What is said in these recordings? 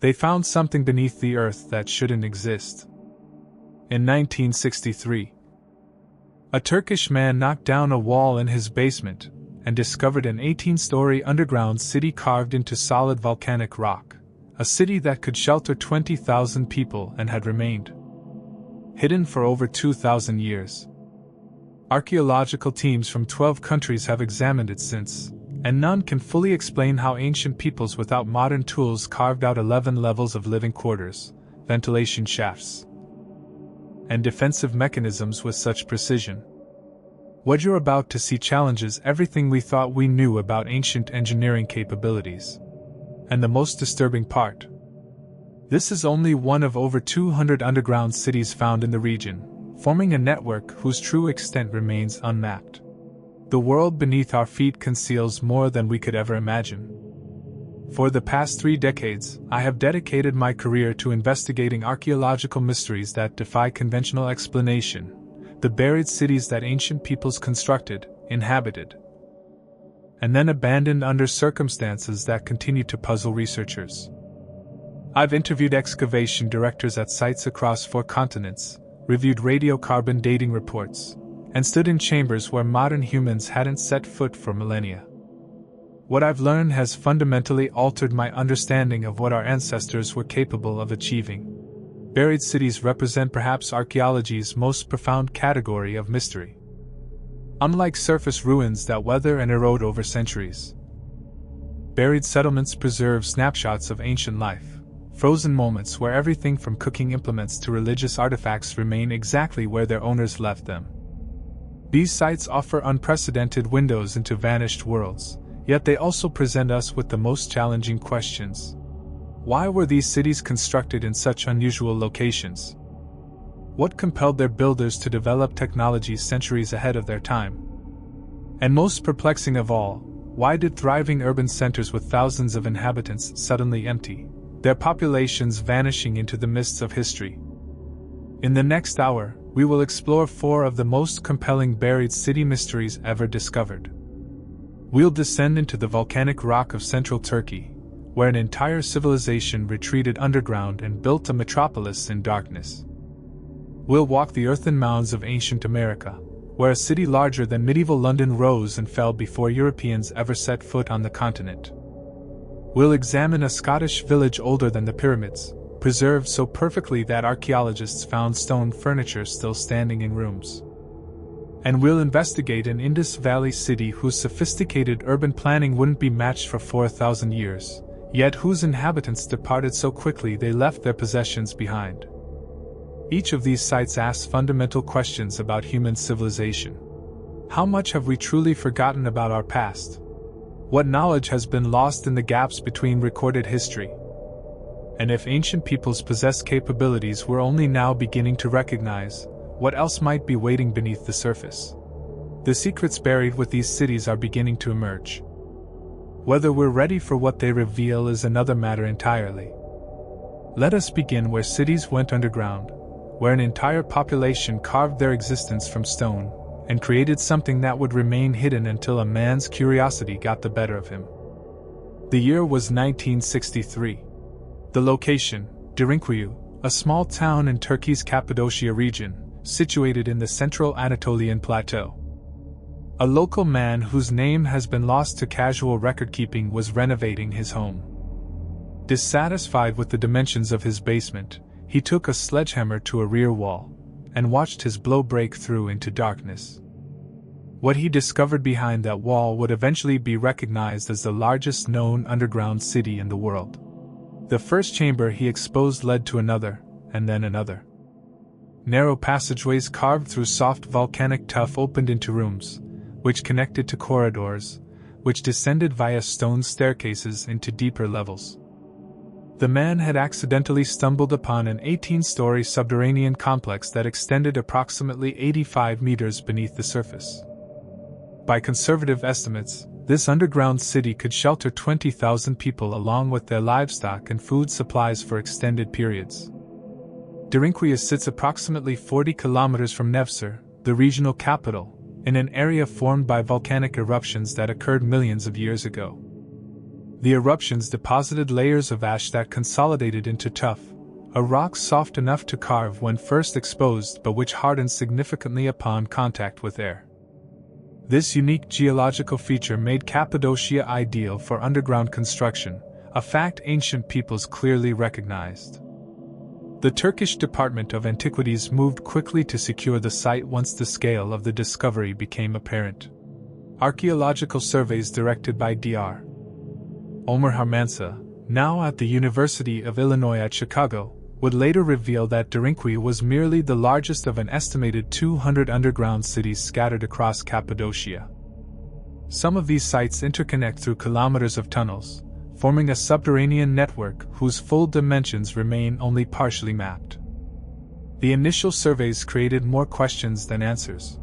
They found something beneath the earth that shouldn't exist. In 1963, a Turkish man knocked down a wall in his basement and discovered an 18-story underground city carved into solid volcanic rock, a city that could shelter 20,000 people and had remained hidden for over 2,000 years. Archaeological teams from 12 countries have examined it since, and none can fully explain how ancient peoples without modern tools carved out 11 levels of living quarters, ventilation shafts, and defensive mechanisms with such precision. What you're about to see challenges everything we thought we knew about ancient engineering capabilities. And the most disturbing part: this is only one of over 200 underground cities found in the region, forming a network whose true extent remains unmapped. The world beneath our feet conceals more than we could ever imagine. For the past 3 decades, I have dedicated my career to investigating archaeological mysteries that defy conventional explanation, the buried cities that ancient peoples constructed, inhabited, and then abandoned under circumstances that continue to puzzle researchers. I've interviewed excavation directors at sites across 4 continents, reviewed radiocarbon dating reports, and stood in chambers where modern humans hadn't set foot for millennia. What I've learned has fundamentally altered my understanding of what our ancestors were capable of achieving. Buried cities represent perhaps archaeology's most profound category of mystery. Unlike surface ruins that weather and erode over centuries, buried settlements preserve snapshots of ancient life, frozen moments where everything from cooking implements to religious artifacts remain exactly where their owners left them. These sites offer unprecedented windows into vanished worlds, yet they also present us with the most challenging questions. Why were these cities constructed in such unusual locations? What compelled their builders to develop technology centuries ahead of their time? And most perplexing of all, why did thriving urban centers with thousands of inhabitants suddenly empty, their populations vanishing into the mists of history? In the next hour, we will explore 4 of the most compelling buried city mysteries ever discovered. We'll descend into the volcanic rock of central Turkey, where an entire civilization retreated underground and built a metropolis in darkness. We'll walk the earthen mounds of ancient America, where a city larger than medieval London rose and fell before Europeans ever set foot on the continent. We'll examine a Scottish village older than the pyramids, preserved so perfectly that archaeologists found stone furniture still standing in rooms. And we'll investigate an Indus Valley city whose sophisticated urban planning wouldn't be matched for 4,000 years, yet whose inhabitants departed so quickly they left their possessions behind. Each of these sites asks fundamental questions about human civilization. How much have we truly forgotten about our past? What knowledge has been lost in the gaps between recorded history? And if ancient peoples possess capabilities we're only now beginning to recognize, what else might be waiting beneath the surface? The secrets buried with these cities are beginning to emerge. Whether we're ready for what they reveal is another matter entirely. Let us begin where cities went underground, where an entire population carved their existence from stone, and created something that would remain hidden until a man's curiosity got the better of him. The year was 1963. The location, Derinkuyu, a small town in Turkey's Cappadocia region, situated in the central Anatolian plateau. A local man whose name has been lost to casual record-keeping was renovating his home. Dissatisfied with the dimensions of his basement, he took a sledgehammer to a rear wall, and watched his blow break through into darkness. What he discovered behind that wall would eventually be recognized as the largest known underground city in the world. The first chamber he exposed led to another, and then another. Narrow passageways carved through soft volcanic tuff opened into rooms, which connected to corridors, which descended via stone staircases into deeper levels. The man had accidentally stumbled upon an 18-story subterranean complex that extended approximately 85 meters beneath the surface. By conservative estimates, this underground city could shelter 20,000 people along with their livestock and food supplies for extended periods. Derinkuyu sits approximately 40 kilometers from Nevşehir, the regional capital, in an area formed by volcanic eruptions that occurred millions of years ago. The eruptions deposited layers of ash that consolidated into tuff, a rock soft enough to carve when first exposed but which hardened significantly upon contact with air. This unique geological feature made Cappadocia ideal for underground construction, a fact ancient peoples clearly recognized. The Turkish Department of Antiquities moved quickly to secure the site once the scale of the discovery became apparent. Archaeological surveys directed by Dr. Omer Harmansa, now at the University of Illinois at Chicago, would later reveal that Derinkuyu was merely the largest of an estimated 200 underground cities scattered across Cappadocia. Some of these sites interconnect through kilometers of tunnels, forming a subterranean network whose full dimensions remain only partially mapped. The initial surveys created more questions than answers.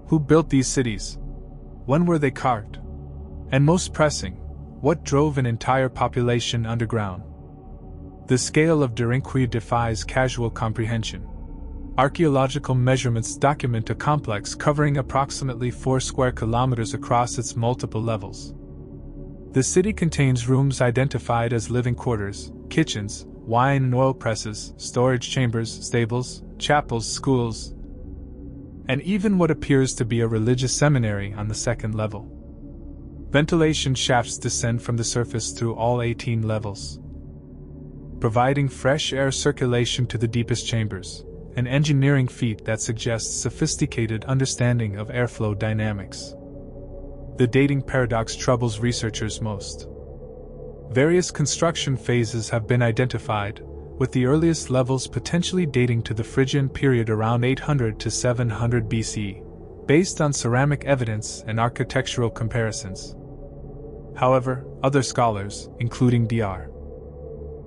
Who built these cities? When were they carved? And most pressing, what drove an entire population underground? The scale of Derinkuyu defies casual comprehension. Archaeological measurements document a complex covering approximately 4 square kilometers across its multiple levels. The city contains rooms identified as living quarters, kitchens, wine and oil presses, storage chambers, stables, chapels, schools, and even what appears to be a religious seminary on the second level. Ventilation shafts descend from the surface through all 18 levels, providing fresh air circulation to the deepest chambers, an engineering feat that suggests sophisticated understanding of airflow dynamics. The dating paradox troubles researchers most. Various construction phases have been identified, with the earliest levels potentially dating to the Phrygian period around 800 to 700 BC, based on ceramic evidence and architectural comparisons. However, other scholars, including Dr.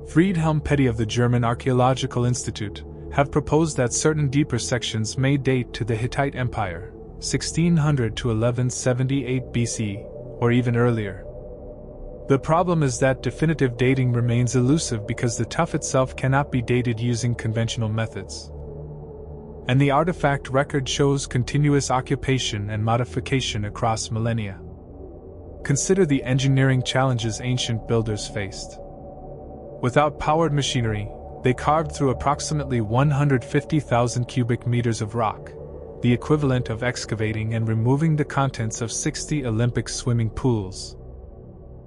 Friedhelm Petty of the German Archaeological Institute, have proposed that certain deeper sections may date to the Hittite Empire, 1600 to 1178 BC, or even earlier. The problem is that definitive dating remains elusive because the tuff itself cannot be dated using conventional methods. And the artifact record shows continuous occupation and modification across millennia. Consider the engineering challenges ancient builders faced. Without powered machinery, they carved through approximately 150,000 cubic meters of rock, the equivalent of excavating and removing the contents of 60 Olympic swimming pools.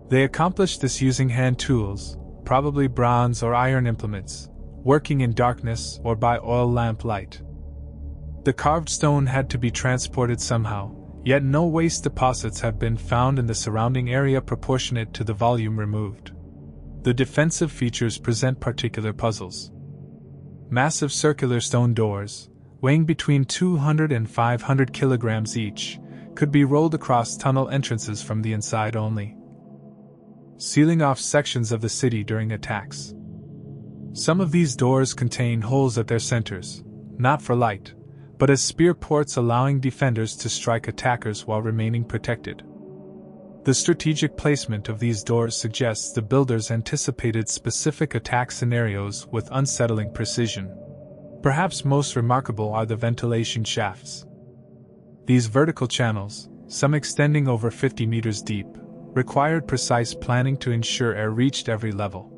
They accomplished this using hand tools, probably bronze or iron implements, working in darkness or by oil lamp light. The carved stone had to be transported somehow, yet no waste deposits have been found in the surrounding area proportionate to the volume removed. The defensive features present particular puzzles. Massive circular stone doors, weighing between 200 and 500 kilograms each, could be rolled across tunnel entrances from the inside only, sealing off sections of the city during attacks. Some of these doors contain holes at their centers, not for light, but as spear ports allowing defenders to strike attackers while remaining protected. The strategic placement of these doors suggests the builders anticipated specific attack scenarios with unsettling precision. Perhaps most remarkable are the ventilation shafts. These vertical channels, some extending over 50 meters deep, required precise planning to ensure air reached every level.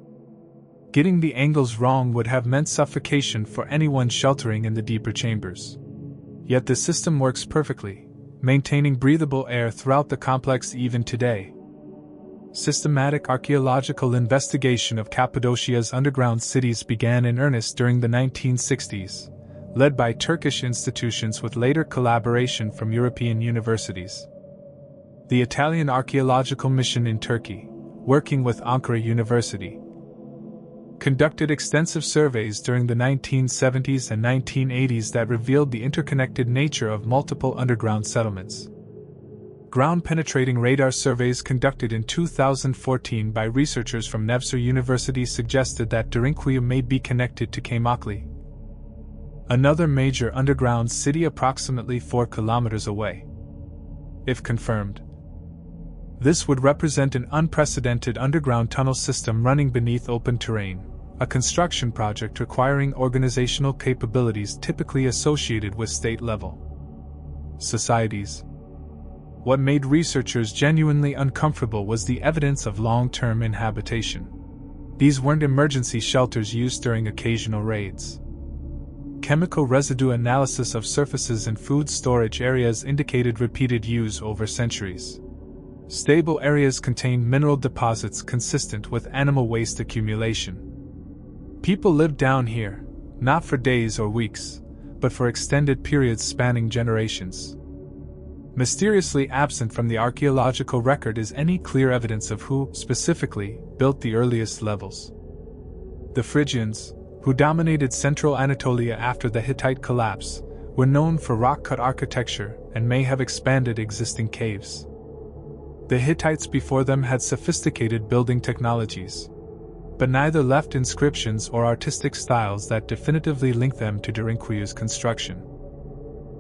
Getting the angles wrong would have meant suffocation for anyone sheltering in the deeper chambers. Yet the system works perfectly, maintaining breathable air throughout the complex even today. Systematic archaeological investigation of Cappadocia's underground cities began in earnest during the 1960s, led by Turkish institutions with later collaboration from European universities. The Italian Archaeological Mission in Turkey, working with Ankara University, conducted extensive surveys during the 1970s and 1980s that revealed the interconnected nature of multiple underground settlements. Ground-penetrating radar surveys conducted in 2014 by researchers from Nevşehir University suggested that Derinkuyu may be connected to Cahokia, another major underground city approximately 4 kilometers away. If confirmed, this would represent an unprecedented underground tunnel system running beneath open terrain, a construction project requiring organizational capabilities typically associated with state-level societies. What made researchers genuinely uncomfortable was the evidence of long-term inhabitation. These weren't emergency shelters used during occasional raids. Chemical residue analysis of surfaces and food storage areas indicated repeated use over centuries. Stable areas contained mineral deposits consistent with animal waste accumulation. People lived down here, not for days or weeks, but for extended periods spanning generations. Mysteriously absent from the archaeological record is any clear evidence of who, specifically, built the earliest levels. The Phrygians, who dominated central Anatolia after the Hittite collapse, were known for rock-cut architecture and may have expanded existing caves. The Hittites before them had sophisticated building technologies, but neither left inscriptions or artistic styles that definitively link them to Derinkuyu's construction.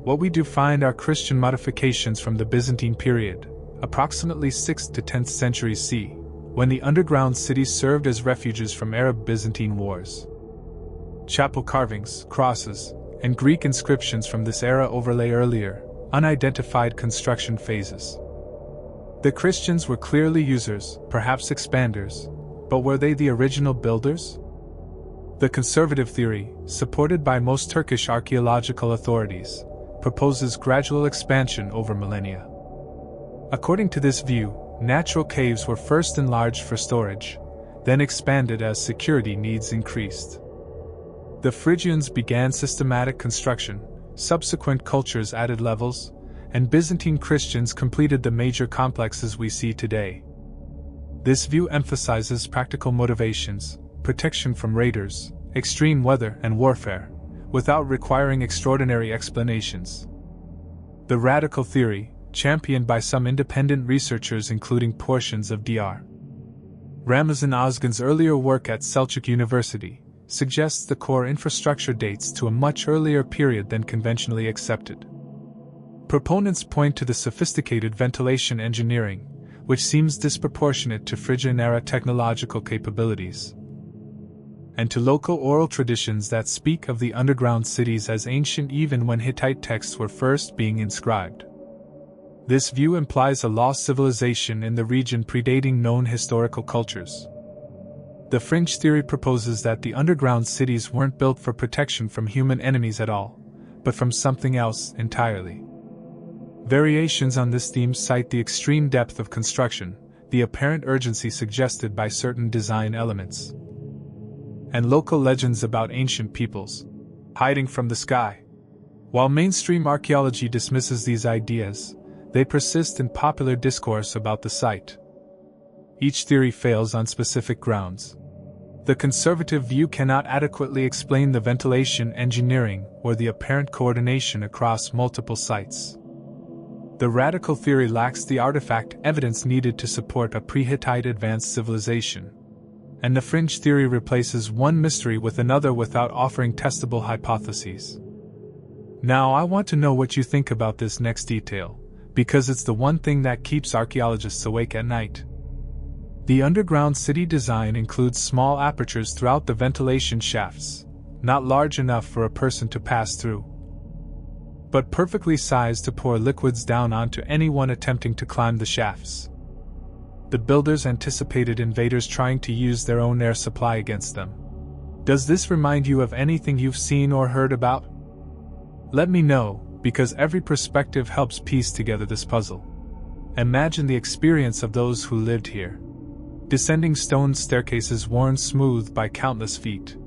What we do find are Christian modifications from the Byzantine period, approximately 6th to 10th century CE, when the underground cities served as refuges from Arab-Byzantine wars. Chapel carvings, crosses, and Greek inscriptions from this era overlay earlier, unidentified construction phases. The Christians were clearly users, perhaps expanders, but were they the original builders? The conservative theory, supported by most Turkish archaeological authorities, proposes gradual expansion over millennia. According to this view, natural caves were first enlarged for storage, then expanded as security needs increased. The Phrygians began systematic construction, subsequent cultures added levels, and Byzantine Christians completed the major complexes we see today. This view emphasizes practical motivations, protection from raiders, extreme weather, and warfare, without requiring extraordinary explanations. The radical theory, championed by some independent researchers including portions of Dr. Ramazan Ozgun's earlier work at Selçuk University, suggests the core infrastructure dates to a much earlier period than conventionally accepted. Proponents point to the sophisticated ventilation engineering, which seems disproportionate to Phrygian-era technological capabilities, and to local oral traditions that speak of the underground cities as ancient even when Hittite texts were first being inscribed. This view implies a lost civilization in the region predating known historical cultures. The fringe theory proposes that the underground cities weren't built for protection from human enemies at all, but from something else entirely. Variations on this theme cite the extreme depth of construction, the apparent urgency suggested by certain design elements, and local legends about ancient peoples hiding from the sky. While mainstream archaeology dismisses these ideas, they persist in popular discourse about the site. Each theory fails on specific grounds. The conservative view cannot adequately explain the ventilation engineering or the apparent coordination across multiple sites. The radical theory lacks the artifact evidence needed to support a pre-Hittite advanced civilization, and the fringe theory replaces one mystery with another without offering testable hypotheses. Now I want to know what you think about this next detail, because it's the one thing that keeps archaeologists awake at night. The underground city design includes small apertures throughout the ventilation shafts, not large enough for a person to pass through, but perfectly sized to pour liquids down onto anyone attempting to climb the shafts. The builders anticipated invaders trying to use their own air supply against them. Does this remind you of anything you've seen or heard about? Let me know, because every perspective helps piece together this puzzle. Imagine the experience of those who lived here. Descending stone staircases worn smooth by countless feet.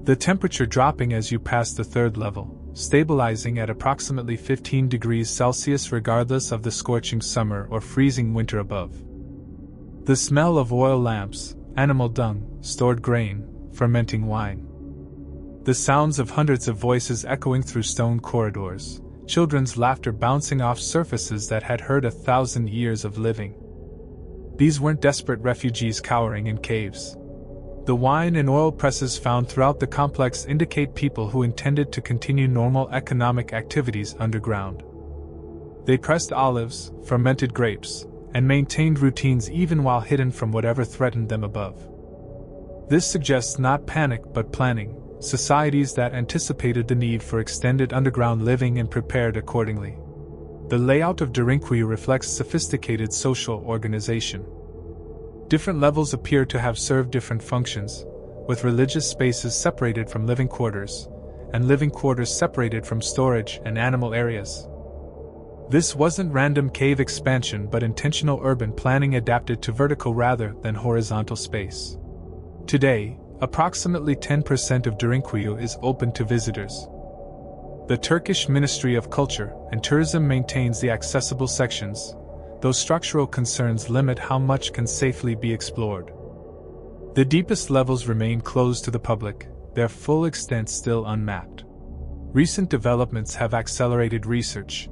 The temperature dropping as you pass the third level, stabilizing at approximately 15 degrees Celsius regardless of the scorching summer or freezing winter above. The smell of oil lamps, animal dung, stored grain, fermenting wine. The sounds of hundreds of voices echoing through stone corridors, children's laughter bouncing off surfaces that had heard 1,000 years of living. These weren't desperate refugees cowering in caves. The wine and oil presses found throughout the complex indicate people who intended to continue normal economic activities underground. They pressed olives, fermented grapes, and maintained routines even while hidden from whatever threatened them above. This suggests not panic but planning, societies that anticipated the need for extended underground living and prepared accordingly. The layout of Derinkuyu reflects sophisticated social organization. Different levels appear to have served different functions, with religious spaces separated from living quarters, and living quarters separated from storage and animal areas. This wasn't random cave expansion but intentional urban planning adapted to vertical rather than horizontal space. Today, approximately 10% of Derinkuyu is open to visitors. The Turkish Ministry of Culture and Tourism maintains the accessible sections, though structural concerns limit how much can safely be explored. The deepest levels remain closed to the public, their full extent still unmapped. Recent developments have accelerated research.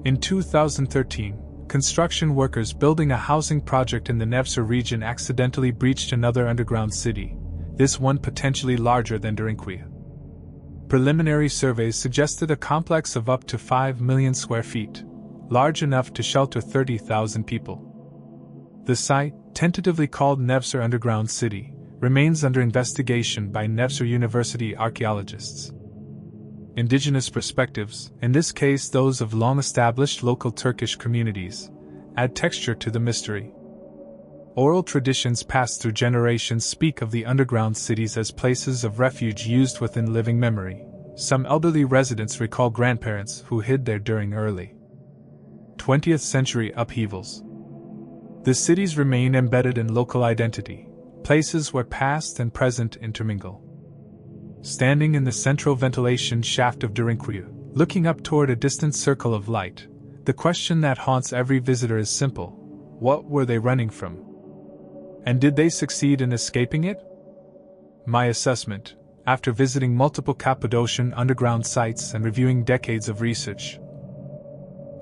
In 2013, construction workers building a housing project in the Nevşehir region accidentally breached another underground city, this one potentially larger than Derinkuyu. Preliminary surveys suggested a complex of up to 5 million square feet, large enough to shelter 30,000 people. The site, tentatively called Nevşehir Underground City, remains under investigation by Nevşehir University archaeologists. Indigenous perspectives, in this case those of long-established local Turkish communities, add texture to the mystery. Oral traditions passed through generations speak of the underground cities as places of refuge used within living memory. Some elderly residents recall grandparents who hid there during early 20th century upheavals. The cities remain embedded in local identity, places where past and present intermingle. Standing in the central ventilation shaft of Derinkuyu, looking up toward a distant circle of light, the question that haunts every visitor is simple: what were they running from? And did they succeed in escaping it? My assessment, after visiting multiple Cappadocian underground sites and reviewing decades of research,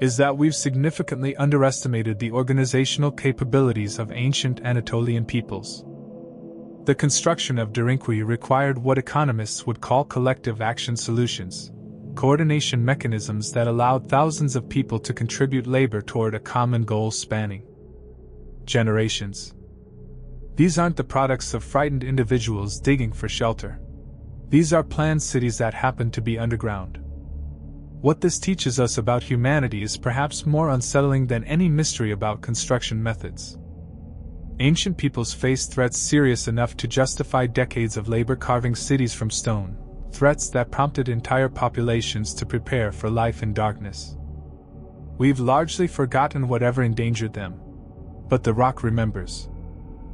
is that we've significantly underestimated the organizational capabilities of ancient Anatolian peoples. The construction of Derinkuyu required what economists would call collective action solutions, coordination mechanisms that allowed thousands of people to contribute labor toward a common goal spanning generations. These aren't the products of frightened individuals digging for shelter. These are planned cities that happen to be underground. What this teaches us about humanity is perhaps more unsettling than any mystery about construction methods. Ancient peoples faced threats serious enough to justify decades of labor carving cities from stone, threats that prompted entire populations to prepare for life in darkness. We've largely forgotten whatever endangered them. But the rock remembers.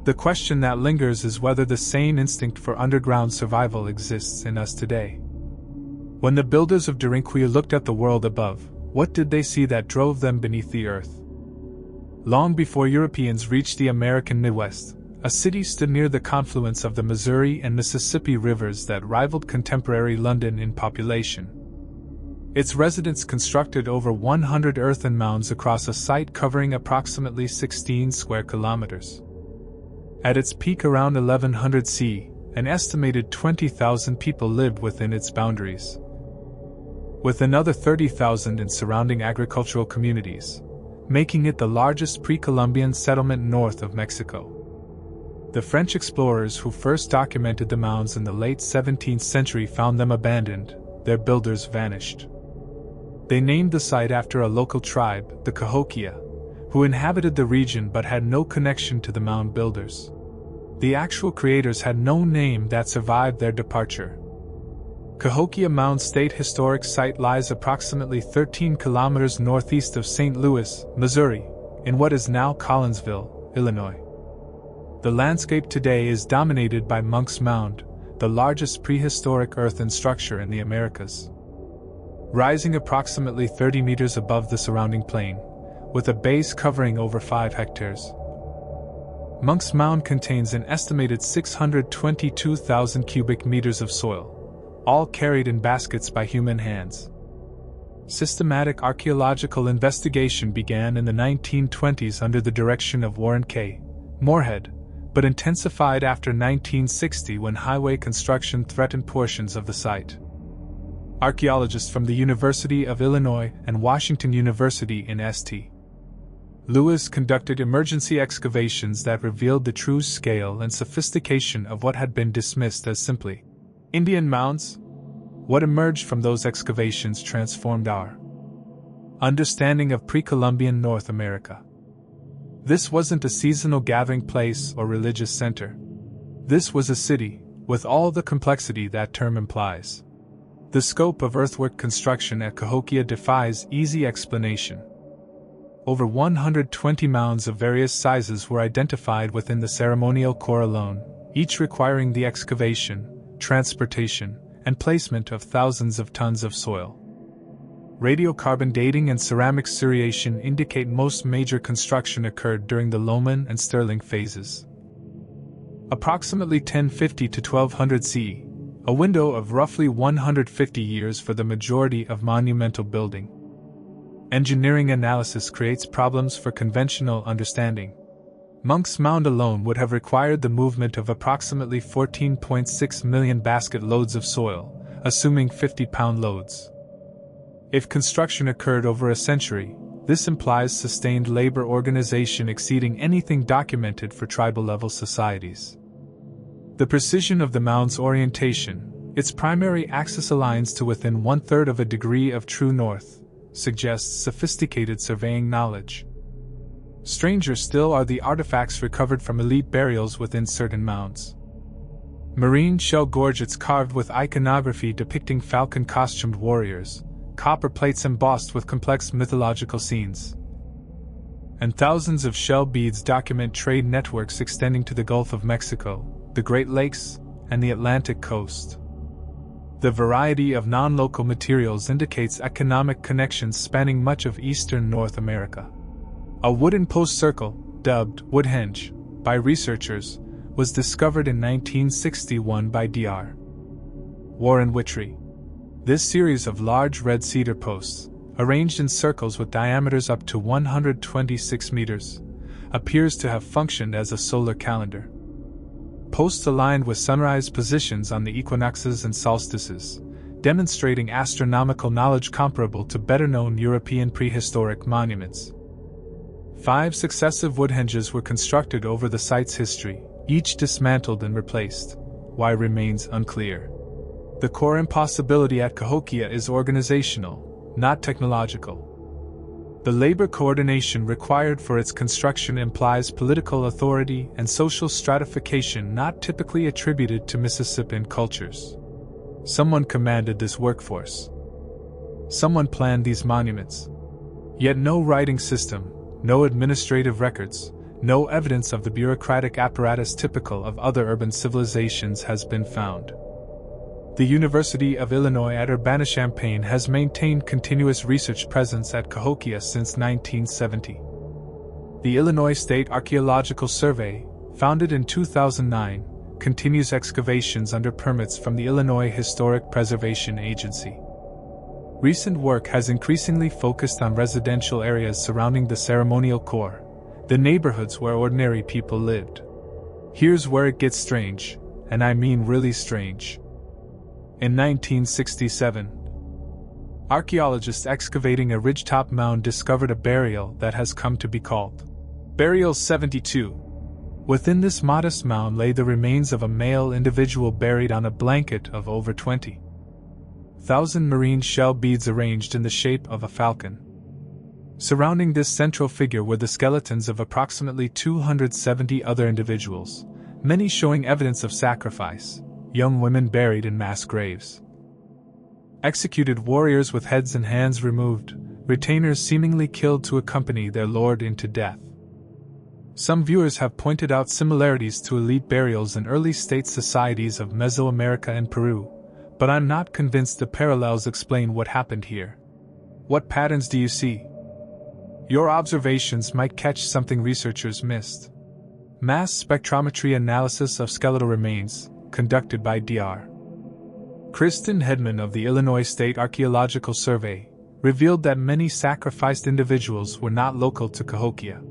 The question that lingers is whether the same instinct for underground survival exists in us today. When the builders of Derinkuyu looked at the world above, what did they see that drove them beneath the earth? Long before Europeans reached the American Midwest, a city stood near the confluence of the Missouri and Mississippi rivers that rivaled contemporary London in population. Its residents constructed over 100 earthen mounds across a site covering approximately 16 square kilometers. At its peak around 1100 CE, an estimated 20,000 people lived within its boundaries, with another 30,000 in surrounding agricultural communities, making it the largest pre-Columbian settlement north of Mexico. The French explorers who first documented the mounds in the late 17th century found them abandoned, their builders vanished. They named the site after a local tribe, the Cahokia, who inhabited the region but had no connection to the mound builders. The actual creators had no name that survived their departure. Cahokia Mound State Historic Site lies approximately 13 kilometers northeast of St. Louis, Missouri, in what is now Collinsville, Illinois. The landscape today is dominated by Monk's Mound, the largest prehistoric earthen structure in the Americas. Rising approximately 30 meters above the surrounding plain, with a base covering over 5 hectares. Monk's Mound contains an estimated 622,000 cubic meters of soil, all carried in baskets by human hands. Systematic archaeological investigation began in the 1920s under the direction of Warren K. Moorhead, but intensified after 1960 when highway construction threatened portions of the site. Archaeologists from the University of Illinois and Washington University in St. Louis conducted emergency excavations that revealed the true scale and sophistication of what had been dismissed as simply Indian mounds. What emerged from those excavations transformed our Understanding of pre-Columbian North America. This wasn't a seasonal gathering place or religious center. This was a city, with all the complexity that term implies. The scope of earthwork construction at Cahokia defies easy explanation. Over 120 mounds of various sizes were identified within the ceremonial core alone, each requiring the excavation, transportation, and placement of thousands of tons of soil. Radiocarbon dating and ceramic seriation indicate most major construction occurred during the Loman and Stirling phases. Approximately 1050 to 1200 CE, a window of roughly 150 years for the majority of monumental building. Engineering analysis creates problems for conventional understanding. Monk's Mound alone would have required the movement of approximately 14.6 million basket loads of soil, assuming 50-pound loads. If construction occurred over a century, this implies sustained labor organization exceeding anything documented for tribal-level societies. The precision of the mound's orientation, its primary axis aligns to within 1/3 of a degree of true north, suggests sophisticated surveying knowledge. Stranger still are the artifacts recovered from elite burials within certain mounds. Marine shell gorgets carved with iconography depicting falcon-costumed warriors, copper plates embossed with complex mythological scenes, and thousands of shell beads document trade networks extending to the Gulf of Mexico, the Great Lakes, and the Atlantic coast. The variety of non-local materials indicates economic connections spanning much of eastern North America. A wooden post circle, dubbed Woodhenge by researchers, was discovered in 1961 by Dr. Warren Whitry. This series of large red cedar posts, arranged in circles with diameters up to 126 meters, appears to have functioned as a solar calendar. Posts aligned with sunrise positions on the equinoxes and solstices, demonstrating astronomical knowledge comparable to better-known European prehistoric monuments. 5 successive woodhenges were constructed over the site's history, each dismantled and replaced. Why remains unclear. The core impossibility at Cahokia is organizational, not technological. The labor coordination required for its construction implies political authority and social stratification not typically attributed to Mississippian cultures. Someone commanded this workforce. Someone planned these monuments. Yet no writing system, no administrative records, no evidence of the bureaucratic apparatus typical of other urban civilizations has been found. The University of Illinois at Urbana-Champaign has maintained continuous research presence at Cahokia since 1970. The Illinois State Archaeological Survey, founded in 2009, continues excavations under permits from the Illinois Historic Preservation Agency. Recent work has increasingly focused on residential areas surrounding the ceremonial core, the neighborhoods where ordinary people lived. Here's where it gets strange, and I mean really strange. In 1967, archaeologists excavating a ridgetop mound discovered a burial that has come to be called Burial 72. Within this modest mound lay the remains of a male individual buried on a blanket of over 20,000 marine shell beads arranged in the shape of a falcon. Surrounding this central figure were the skeletons of approximately 270 other individuals, many showing evidence of sacrifice, young women buried in mass graves, executed warriors with heads and hands removed, retainers seemingly killed to accompany their lord into death. Some viewers have pointed out similarities to elite burials in early state societies of Mesoamerica and Peru, but I'm not convinced the parallels explain what happened here. What patterns do you see? Your observations might catch something researchers missed. Mass spectrometry analysis of skeletal remains, conducted by Dr. Kristen Hedman of the Illinois State Archaeological Survey, revealed that many sacrificed individuals were not local to Cahokia.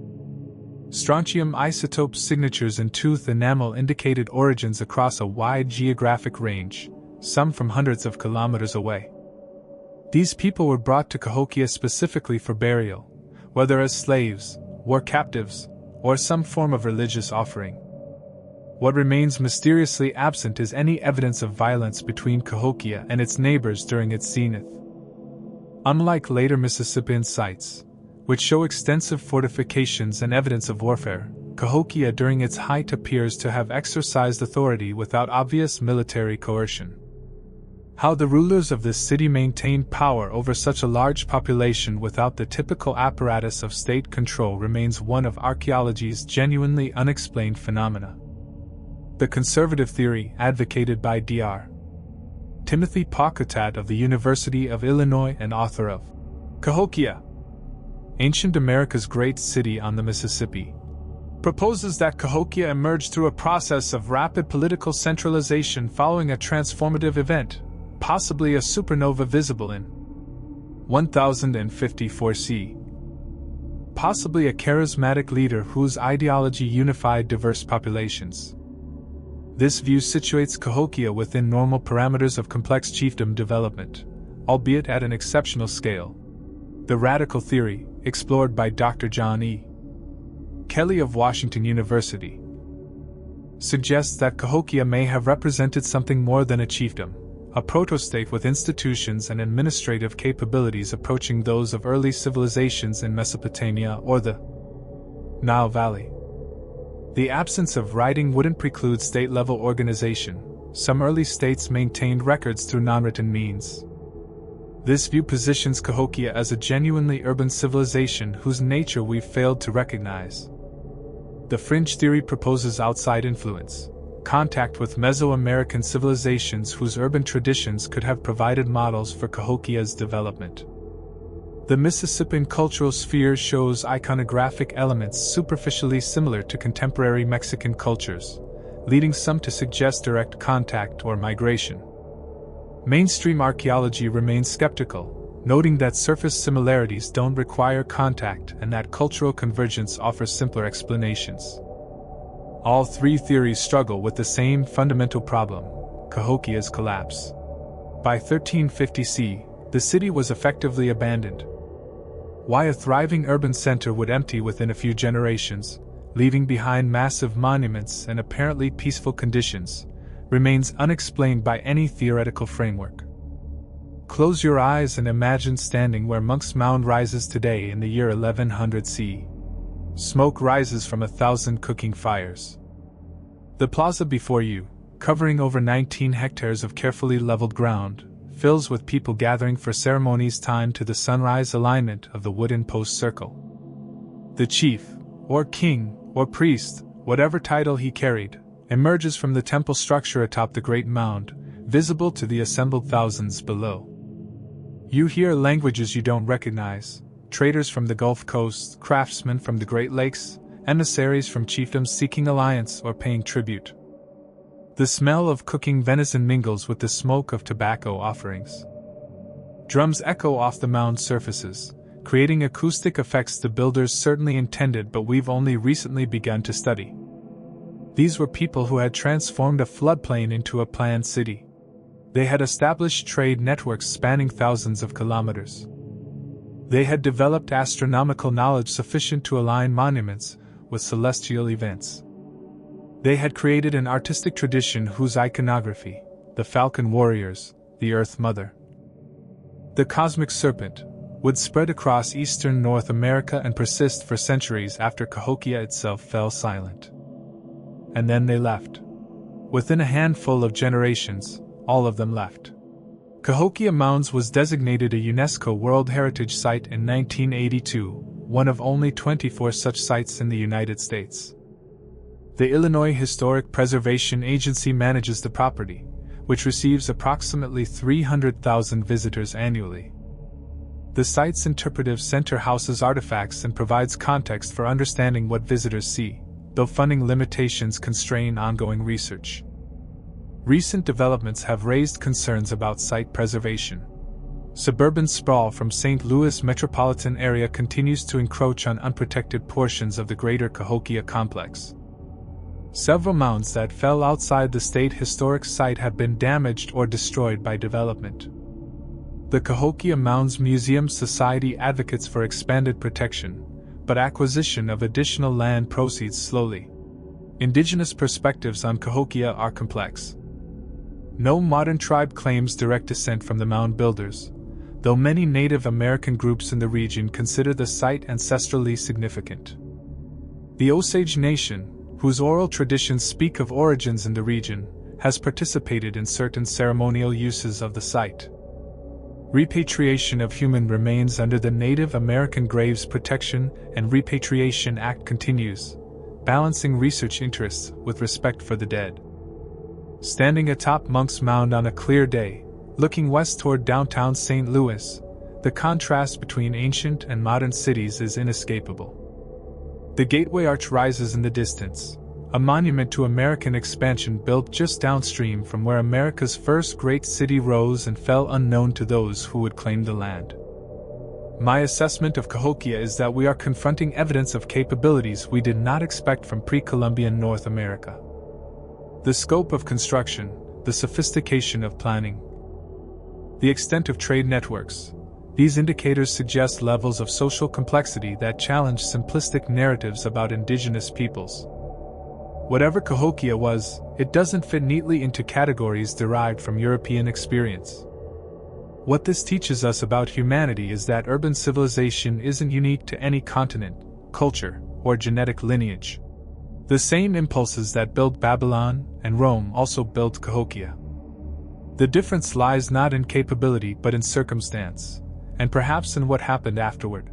Strontium isotope signatures in tooth enamel indicated origins across a wide geographic range, some from hundreds of kilometers away. These people were brought to Cahokia specifically for burial, whether as slaves, war captives, or some form of religious offering. What remains mysteriously absent is any evidence of violence between Cahokia and its neighbors during its zenith. Unlike later Mississippian sites, which show extensive fortifications and evidence of warfare, Cahokia during its height appears to have exercised authority without obvious military coercion. How the rulers of this city maintained power over such a large population without the typical apparatus of state control remains one of archaeology's genuinely unexplained phenomena. The conservative theory advocated by Dr. Timothy Paquetat of the University of Illinois and author of Cahokia, Ancient America's Great City on the Mississippi, proposes that Cahokia emerged through a process of rapid political centralization following a transformative event, possibly a supernova visible in 1054 CE. Possibly a charismatic leader whose ideology unified diverse populations. This view situates Cahokia within normal parameters of complex chiefdom development, albeit at an exceptional scale. The radical theory, explored by Dr. John E. Kelly of Washington University, suggests that Cahokia may have represented something more than a chiefdom, a proto-state with institutions and administrative capabilities approaching those of early civilizations in Mesopotamia or the Nile Valley. The absence of writing wouldn't preclude state-level organization. Some early states maintained records through non-written means. This view positions Cahokia as a genuinely urban civilization whose nature we've failed to recognize. The fringe theory proposes outside influence, contact with Mesoamerican civilizations whose urban traditions could have provided models for Cahokia's development. The Mississippian cultural sphere shows iconographic elements superficially similar to contemporary Mexican cultures, leading some to suggest direct contact or migration. Mainstream archaeology remains skeptical, noting that surface similarities don't require contact and that cultural convergence offers simpler explanations. All three theories struggle with the same fundamental problem: Cahokia's collapse. By 1350 CE, the city was effectively abandoned. Why a thriving urban center would empty within a few generations, leaving behind massive monuments and apparently peaceful conditions, remains unexplained by any theoretical framework. Close your eyes and imagine standing where Monk's Mound rises today in the year 1100 CE. Smoke rises from 1,000 cooking fires. The plaza before you, covering over 19 hectares of carefully leveled ground, fills with people gathering for ceremonies timed to the sunrise alignment of the wooden post circle. The chief, or king, or priest, whatever title he carried, emerges from the temple structure atop the great mound, visible to the assembled thousands below. You hear languages you don't recognize: traders from the Gulf Coast, craftsmen from the Great Lakes, emissaries from chiefdoms seeking alliance or paying tribute. The smell of cooking venison mingles with the smoke of tobacco offerings. Drums echo off the mound surfaces, creating acoustic effects the builders certainly intended but we've only recently begun to study. These were people who had transformed a floodplain into a planned city. They had established trade networks spanning thousands of kilometers. They had developed astronomical knowledge sufficient to align monuments with celestial events. They had created an artistic tradition whose iconography, the falcon warriors, the Earth Mother, the cosmic serpent, would spread across eastern North America and persist for centuries after Cahokia itself fell silent. And then they left. Within a handful of generations, all of them left. Cahokia Mounds was designated a UNESCO World Heritage Site in 1982, one of only 24 such sites in the United States. The Illinois Historic Preservation Agency manages the property, which receives approximately 300,000 visitors annually. The site's interpretive center houses artifacts and provides context for understanding what visitors see, though funding limitations constrain ongoing research. Recent developments have raised concerns about site preservation. Suburban sprawl from St. Louis metropolitan area continues to encroach on unprotected portions of the greater Cahokia complex. Several mounds that fell outside the state historic site have been damaged or destroyed by development. The Cahokia Mounds Museum Society advocates for expanded protection, but acquisition of additional land proceeds slowly. Indigenous perspectives on Cahokia are complex. No modern tribe claims direct descent from the mound builders, though many Native American groups in the region consider the site ancestrally significant. The Osage Nation, whose oral traditions speak of origins in the region, has participated in certain ceremonial uses of the site. Repatriation of human remains under the Native American Graves Protection and Repatriation Act continues, balancing research interests with respect for the dead. Standing atop Monk's Mound on a clear day, looking west toward downtown St. Louis, the contrast between ancient and modern cities is inescapable. The Gateway Arch rises in the distance, a monument to American expansion built just downstream from where America's first great city rose and fell unknown to those who would claim the land. My assessment of Cahokia is that we are confronting evidence of capabilities we did not expect from pre-Columbian North America. The scope of construction, the sophistication of planning, the extent of trade networks. These indicators suggest levels of social complexity that challenge simplistic narratives about indigenous peoples. Whatever Cahokia was, it doesn't fit neatly into categories derived from European experience. What this teaches us about humanity is that urban civilization isn't unique to any continent, culture, or genetic lineage. The same impulses that built Babylon and Rome also built Cahokia. The difference lies not in capability but in circumstance, and perhaps in what happened afterward.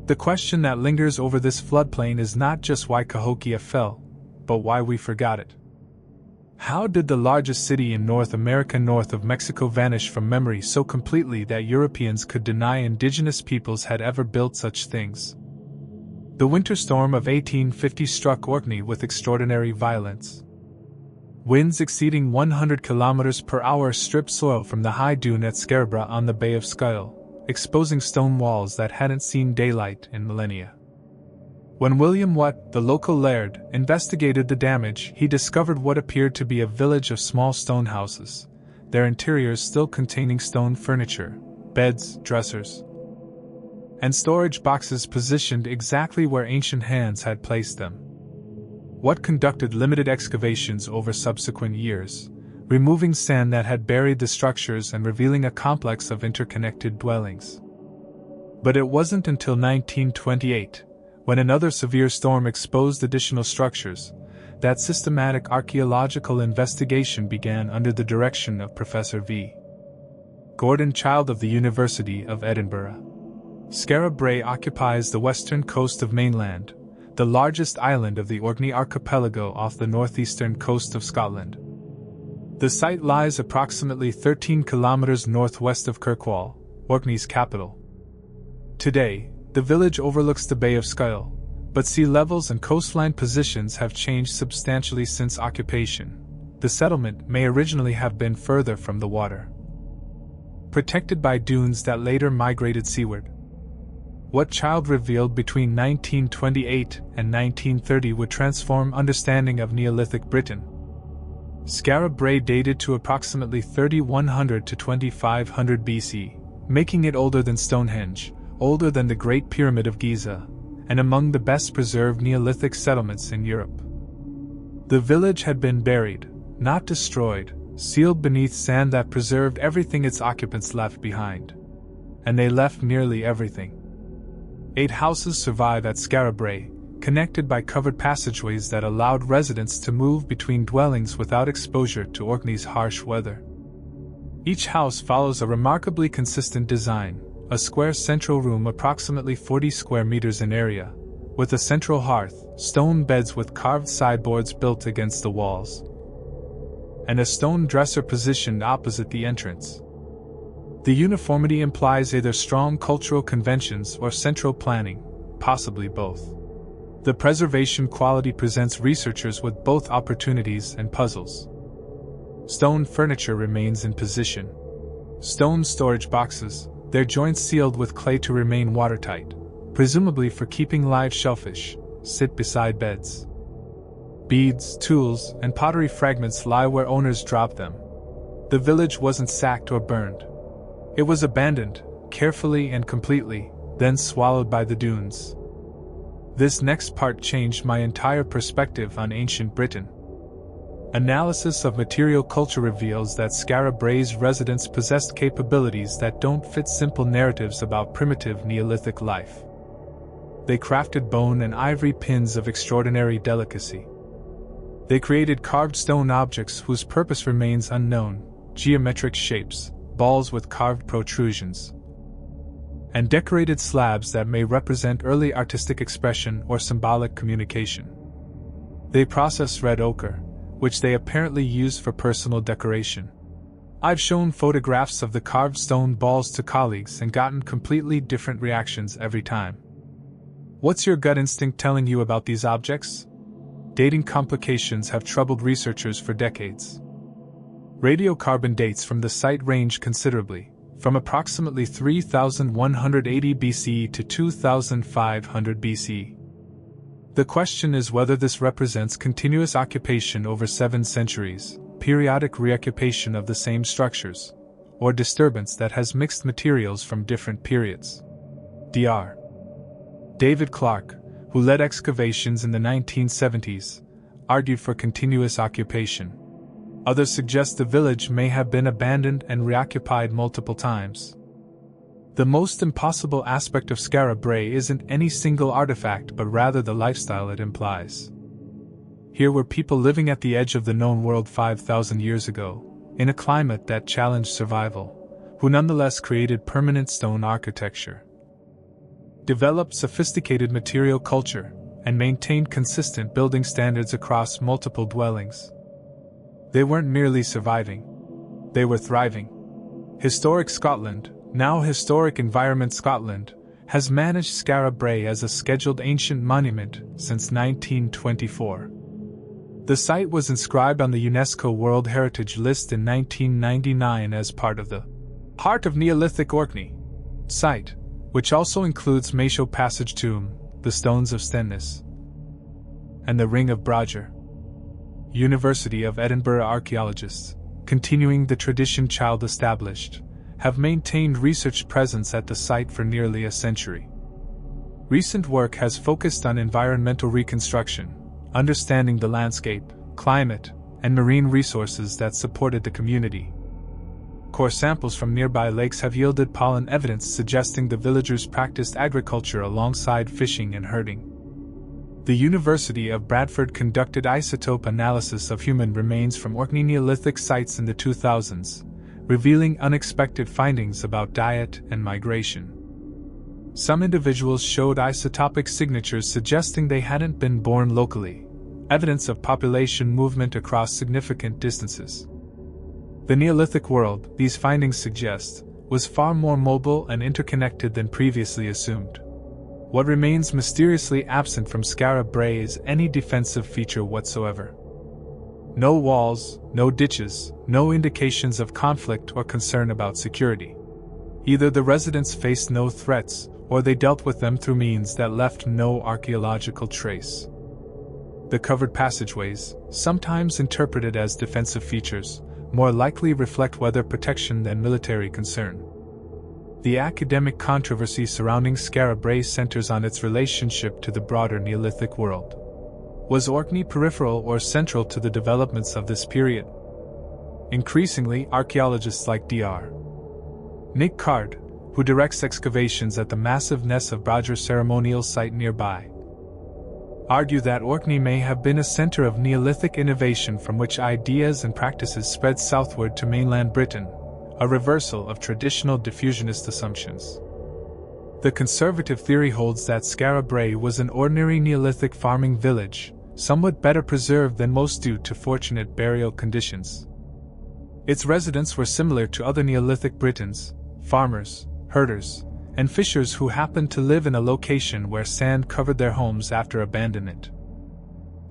The question that lingers over this floodplain is not just why Cahokia fell, but why we forgot it. How did the largest city in North America north of Mexico vanish from memory so completely that Europeans could deny indigenous peoples had ever built such things? The winter storm of 1850 struck Orkney with extraordinary violence. Winds exceeding 100 km per hour stripped soil from the high dune at Skara Brae on the Bay of Skyle, exposing stone walls that hadn't seen daylight in millennia. When William Watt, the local laird, investigated the damage, he discovered what appeared to be a village of small stone houses, their interiors still containing stone furniture, beds, dressers, and storage boxes positioned exactly where ancient hands had placed them. Watt conducted limited excavations over subsequent years, removing sand that had buried the structures and revealing a complex of interconnected dwellings. But it wasn't until 1928, when another severe storm exposed additional structures, that systematic archaeological investigation began under the direction of Professor V. Gordon Child of the University of Edinburgh. Skara Brae occupies the western coast of mainland, the largest island of the Orkney archipelago off the northeastern coast of Scotland. The site lies approximately 13 kilometers northwest of Kirkwall, Orkney's capital. Today, the village overlooks the Bay of Skyle, but sea levels and coastline positions have changed substantially since occupation. The settlement may originally have been further from the water, protected by dunes that later migrated seaward. What Child revealed between 1928 and 1930 would transform understanding of Neolithic Britain. Skara Brae dated to approximately 3100 to 2500 BC, making it older than Stonehenge, older than the Great Pyramid of Giza, and among the best preserved Neolithic settlements in Europe. The village had been buried, not destroyed, sealed beneath sand that preserved everything its occupants left behind. And they left nearly everything. 8 houses survive at Skara Brae, connected by covered passageways that allowed residents to move between dwellings without exposure to Orkney's harsh weather. Each house follows a remarkably consistent design, a square central room approximately 40 square meters in area, with a central hearth, stone beds with carved sideboards built against the walls, and a stone dresser positioned opposite the entrance. The uniformity implies either strong cultural conventions or central planning, possibly both. The preservation quality presents researchers with both opportunities and puzzles. Stone furniture remains in position. Stone storage boxes, their joints sealed with clay to remain watertight, presumably for keeping live shellfish, sit beside beds. Beads, tools, and pottery fragments lie where owners dropped them. The village wasn't sacked or burned. It was abandoned, carefully and completely, then swallowed by the dunes. This next part changed my entire perspective on ancient Britain. Analysis of material culture reveals that Skara Brae's residents possessed capabilities that don't fit simple narratives about primitive Neolithic life. They crafted bone and ivory pins of extraordinary delicacy. They created carved stone objects whose purpose remains unknown, geometric shapes, balls with carved protrusions, and decorated slabs that may represent early artistic expression or symbolic communication. They processed red ochre, which they apparently used for personal decoration. I've shown photographs of the carved stone balls to colleagues and gotten completely different reactions every time. What's your gut instinct telling you about these objects? Dating complications have troubled researchers for decades. Radiocarbon dates from the site range considerably, from approximately 3180 BCE to 2500 BCE. The question is whether this represents continuous occupation over 7 centuries, periodic reoccupation of the same structures, or disturbance that has mixed materials from different periods. Dr. David Clark, who led excavations in the 1970s, argued for continuous occupation. Others suggest the village may have been abandoned and reoccupied multiple times. The most impossible aspect of Skara Brae isn't any single artifact but rather the lifestyle it implies. Here were people living at the edge of the known world 5,000 years ago, in a climate that challenged survival, who nonetheless created permanent stone architecture, developed sophisticated material culture, and maintained consistent building standards across multiple dwellings. They weren't merely surviving, they were thriving. Historic Scotland, now Historic Environment Scotland, has managed Skara Brae as a scheduled ancient monument since 1924. The site was inscribed on the UNESCO World Heritage List in 1999 as part of the Heart of Neolithic Orkney site, which also includes Maeshowe Passage Tomb, the Stones of Stennis, and the Ring of Brager. University of Edinburgh archaeologists, continuing the tradition Child established, have maintained research presence at the site for nearly a century. Recent work has focused on environmental reconstruction, understanding the landscape, climate, and marine resources that supported the community. Core samples from nearby lakes have yielded pollen evidence suggesting the villagers practiced agriculture alongside fishing and herding. The University of Bradford conducted isotope analysis of human remains from Orkney Neolithic sites in the 2000s, revealing unexpected findings about diet and migration. Some individuals showed isotopic signatures suggesting they hadn't been born locally, evidence of population movement across significant distances. The Neolithic world, these findings suggest, was far more mobile and interconnected than previously assumed. What remains mysteriously absent from Skara Brae is any defensive feature whatsoever. No walls, no ditches, no indications of conflict or concern about security. Either the residents faced no threats, or they dealt with them through means that left no archaeological trace. The covered passageways, sometimes interpreted as defensive features, more likely reflect weather protection than military concern. The academic controversy surrounding Skara Brae centers on its relationship to the broader Neolithic world. Was Orkney peripheral or central to the developments of this period? Increasingly, archaeologists like Dr. Nick Card, who directs excavations at the massive Ness of Brager ceremonial site nearby, argue that Orkney may have been a center of Neolithic innovation from which ideas and practices spread southward to mainland Britain, a reversal of traditional diffusionist assumptions. The conservative theory holds that Skara Brae was an ordinary Neolithic farming village, somewhat better preserved than most due to fortunate burial conditions. Its residents were similar to other Neolithic Britons, farmers, herders, and fishers who happened to live in a location where sand covered their homes after abandonment.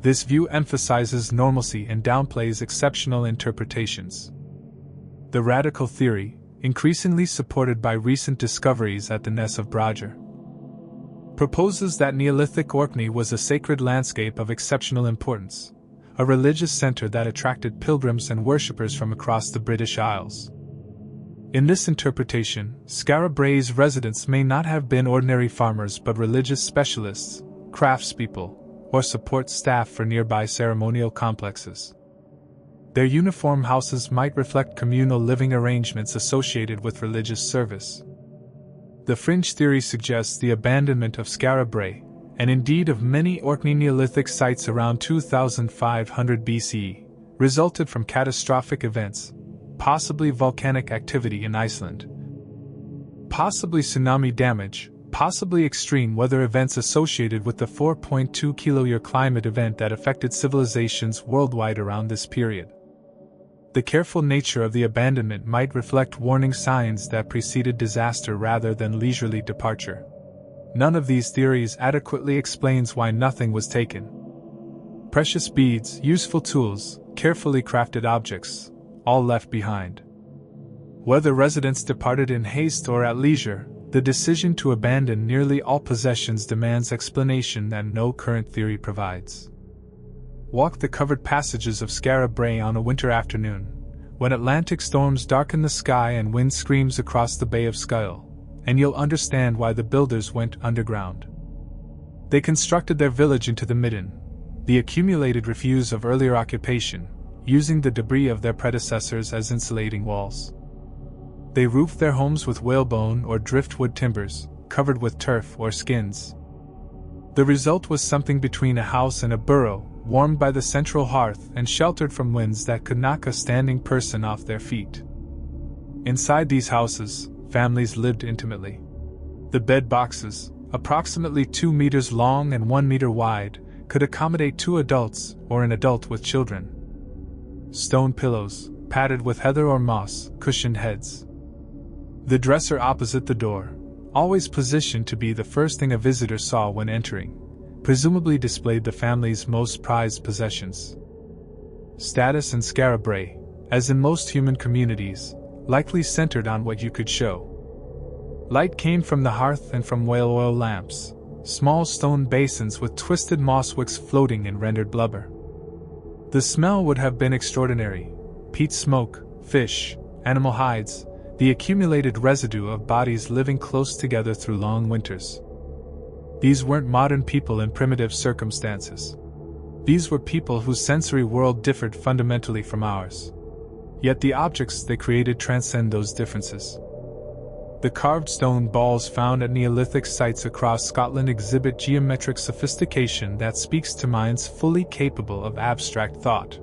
This view emphasizes normalcy and downplays exceptional interpretations. The radical theory, increasingly supported by recent discoveries at the Ness of Brager, proposes that Neolithic Orkney was a sacred landscape of exceptional importance, a religious center that attracted pilgrims and worshippers from across the British Isles. In this interpretation, Skara Brae's residents may not have been ordinary farmers but religious specialists, craftspeople, or support staff for nearby ceremonial complexes. Their uniform houses might reflect communal living arrangements associated with religious service. The fringe theory suggests the abandonment of Skara Brae, and indeed of many Orkney Neolithic sites around 2500 BCE, resulted from catastrophic events, possibly volcanic activity in Iceland, possibly tsunami damage, possibly extreme weather events associated with the 4.2 kiloyear climate event that affected civilizations worldwide around this period. The careful nature of the abandonment might reflect warning signs that preceded disaster rather than leisurely departure. None of these theories adequately explains why nothing was taken. Precious beads, useful tools, carefully crafted objects, all left behind. Whether residents departed in haste or at leisure, the decision to abandon nearly all possessions demands explanation that no current theory provides. Walk the covered passages of Skara Brae on a winter afternoon, when Atlantic storms darken the sky and wind screams across the Bay of Skyle, and you'll understand why the builders went underground. They constructed their village into the midden, the accumulated refuse of earlier occupation, using the debris of their predecessors as insulating walls. They roofed their homes with whalebone or driftwood timbers, covered with turf or skins. The result was something between a house and a burrow, warmed by the central hearth and sheltered from winds that could knock a standing person off their feet. Inside these houses, families lived intimately. The bed boxes, approximately 2 meters long and 1 meter wide, could accommodate 2 adults or an adult with children. Stone pillows, padded with heather or moss, cushioned heads. The dresser opposite the door, always positioned to be the first thing a visitor saw when entering, presumably displayed the family's most prized possessions. Status in Skara Brae, as in most human communities, likely centered on what you could show. Light came from the hearth and from whale oil lamps, small stone basins with twisted moss wicks floating in rendered blubber. The smell would have been extraordinary: peat smoke, fish, animal hides, the accumulated residue of bodies living close together through long winters. These weren't modern people in primitive circumstances. These were people whose sensory world differed fundamentally from ours. Yet the objects they created transcend those differences. The carved stone balls found at Neolithic sites across Scotland exhibit geometric sophistication that speaks to minds fully capable of abstract thought.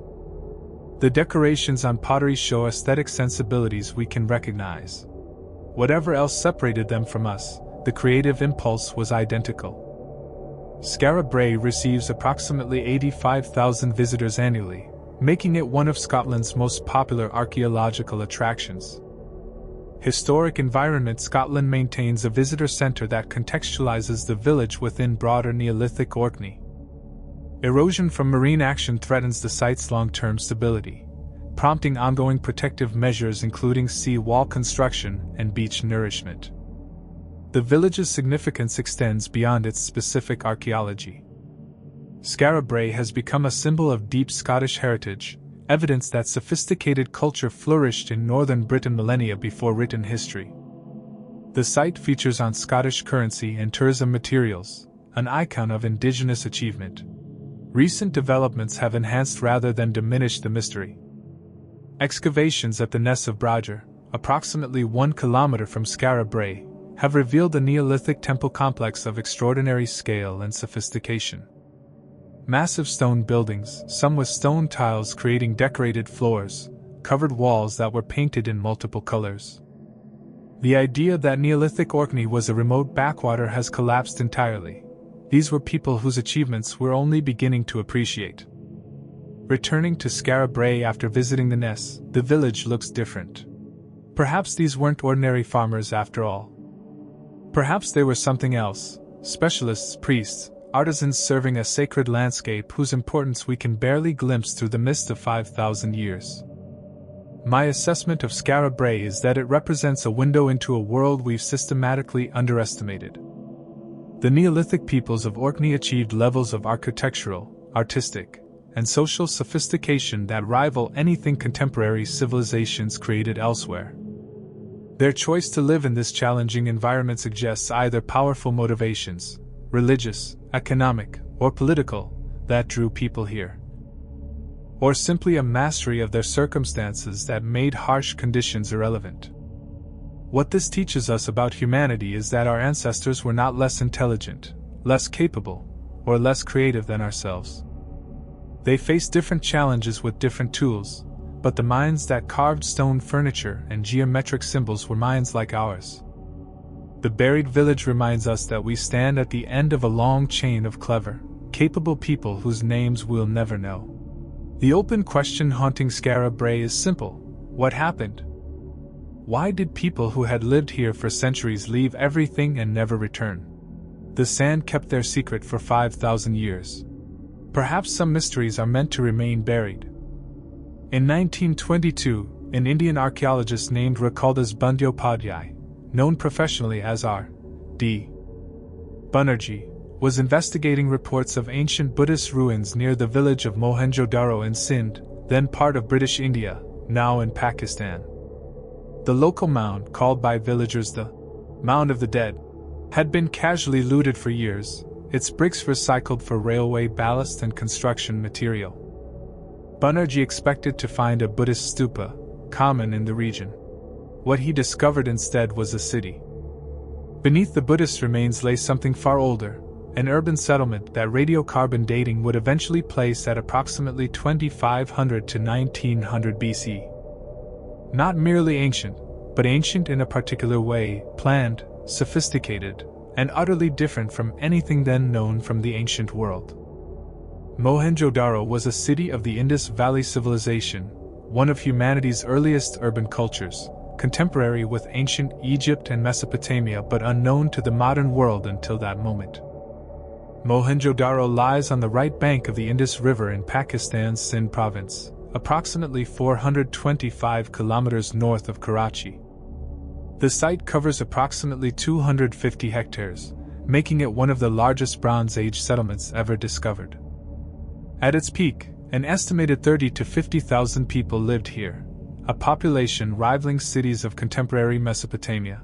The decorations on pottery show aesthetic sensibilities we can recognize. Whatever else separated them from us, the creative impulse was identical. Skara Brae receives approximately 85,000 visitors annually, making it one of Scotland's most popular archaeological attractions. Historic Environment Scotland maintains a visitor centre that contextualizes the village within broader Neolithic Orkney. Erosion from marine action threatens the site's long-term stability, prompting ongoing protective measures including sea wall construction and beach nourishment. The village's significance extends beyond its specific archaeology. Skara Brae has become a symbol of deep Scottish heritage, evidence that sophisticated culture flourished in northern Britain millennia before written history. The site features on Scottish currency and tourism materials, an icon of indigenous achievement. Recent developments have enhanced rather than diminished the mystery. Excavations at the Ness of Brager, approximately 1 kilometer from Skara Brae, have revealed a Neolithic temple complex of extraordinary scale and sophistication. Massive stone buildings, some with stone tiles creating decorated floors, covered walls that were painted in multiple colors. The idea that Neolithic Orkney was a remote backwater has collapsed entirely. These were people whose achievements we're only beginning to appreciate. Returning to Skara Brae after visiting the Ness, the village looks different. Perhaps these weren't ordinary farmers after all. Perhaps they were something else: specialists, priests, artisans serving a sacred landscape whose importance we can barely glimpse through the mist of 5,000 years. My assessment of Skara Brae is that it represents a window into a world we've systematically underestimated. The Neolithic peoples of Orkney achieved levels of architectural, artistic, and social sophistication that rival anything contemporary civilizations created elsewhere. Their choice to live in this challenging environment suggests either powerful motivations, religious, economic, or political, that drew people here. or simply a mastery of their circumstances that made harsh conditions irrelevant. What this teaches us about humanity is that our ancestors were not less intelligent, less capable, or less creative than ourselves. They faced different challenges with different tools, but the minds that carved stone furniture and geometric symbols were minds like ours. The buried village reminds us that we stand at the end of a long chain of clever, capable people whose names we'll never know. The open question haunting Skara Brae is simple: what happened? Why did people who had lived here for centuries leave everything and never return? The sand kept their secret for 5,000 years. Perhaps some mysteries are meant to remain buried. In 1922, an Indian archaeologist named Rakuldas Bandyopadhyay, known professionally as R.D. Banerjee, was investigating reports of ancient Buddhist ruins near the village of Mohenjo-Daro in Sindh, then part of British India, now in Pakistan. The local mound, called by villagers the Mound of the Dead, had been casually looted for years, its bricks recycled for railway ballast and construction material. Banerjee expected to find a Buddhist stupa, common in the region. What he discovered instead was a city. Beneath the Buddhist remains lay something far older, an urban settlement that radiocarbon dating would eventually place at approximately 2500 to 1900 BC. Not merely ancient, but ancient in a particular way, planned, sophisticated, and utterly different from anything then known from the ancient world. Mohenjo-Daro was a city of the Indus Valley Civilization, one of humanity's earliest urban cultures, contemporary with ancient Egypt and Mesopotamia but unknown to the modern world until that moment. Mohenjo-Daro lies on the right bank of the Indus River in Pakistan's Sindh province, approximately 425 kilometers north of Karachi. The site covers approximately 250 hectares, making it one of the largest Bronze Age settlements ever discovered. At its peak, an estimated 30 to 50,000 people lived here, a population rivaling cities of contemporary Mesopotamia.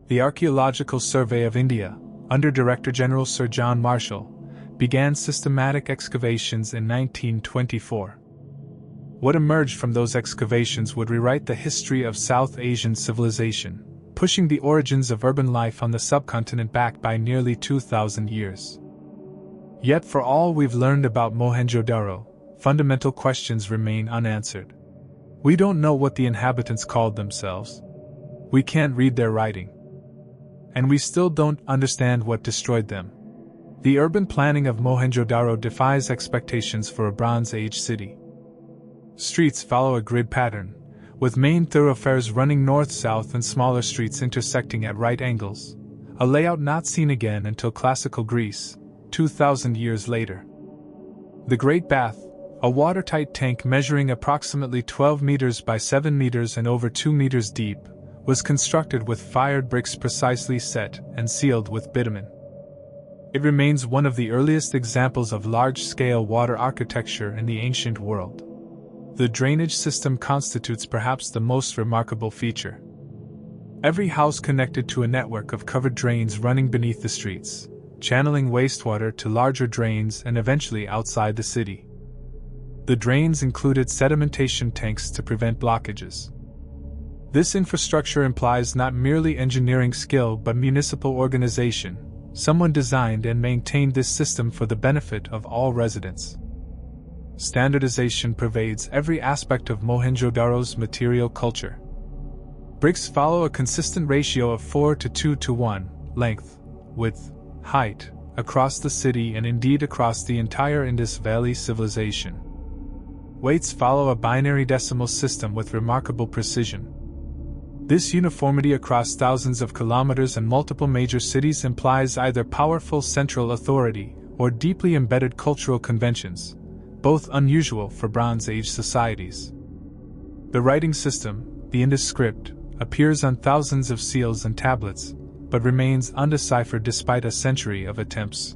The Archaeological Survey of India, under Director General Sir John Marshall, began systematic excavations in 1924. What emerged from those excavations would rewrite the history of South Asian civilization, pushing the origins of urban life on the subcontinent back by nearly 2,000 years. Yet for all we've learned about Mohenjo-Daro, fundamental questions remain unanswered. We don't know what the inhabitants called themselves. We can't read their writing. And we still don't understand what destroyed them. The urban planning of Mohenjo-Daro defies expectations for a Bronze Age city. Streets follow a grid pattern, with main thoroughfares running north-south and smaller streets intersecting at right angles, a layout not seen again until classical Greece, 2,000 years later. The Great Bath, a watertight tank measuring approximately 12 meters by 7 meters and over 2 meters deep, was constructed with fired bricks precisely set and sealed with bitumen. It remains one of the earliest examples of large-scale water architecture in the ancient world. The drainage system constitutes perhaps the most remarkable feature. Every house connected to a network of covered drains running beneath the streets, channeling wastewater to larger drains and eventually outside the city. The drains included sedimentation tanks to prevent blockages. This infrastructure implies not merely engineering skill but municipal organization. Someone designed and maintained this system for the benefit of all residents. Standardization pervades every aspect of Mohenjo-Daro's material culture. Bricks follow a consistent ratio of 4 to 2 to 1, length, width, height, across the city and indeed across the entire Indus Valley civilization. Weights follow a binary decimal system with remarkable precision. This uniformity across thousands of kilometers and multiple major cities implies either powerful central authority or deeply embedded cultural conventions, both unusual for Bronze Age societies. The writing system, the Indus script, appears on thousands of seals and tablets, but remains undeciphered despite a century of attempts.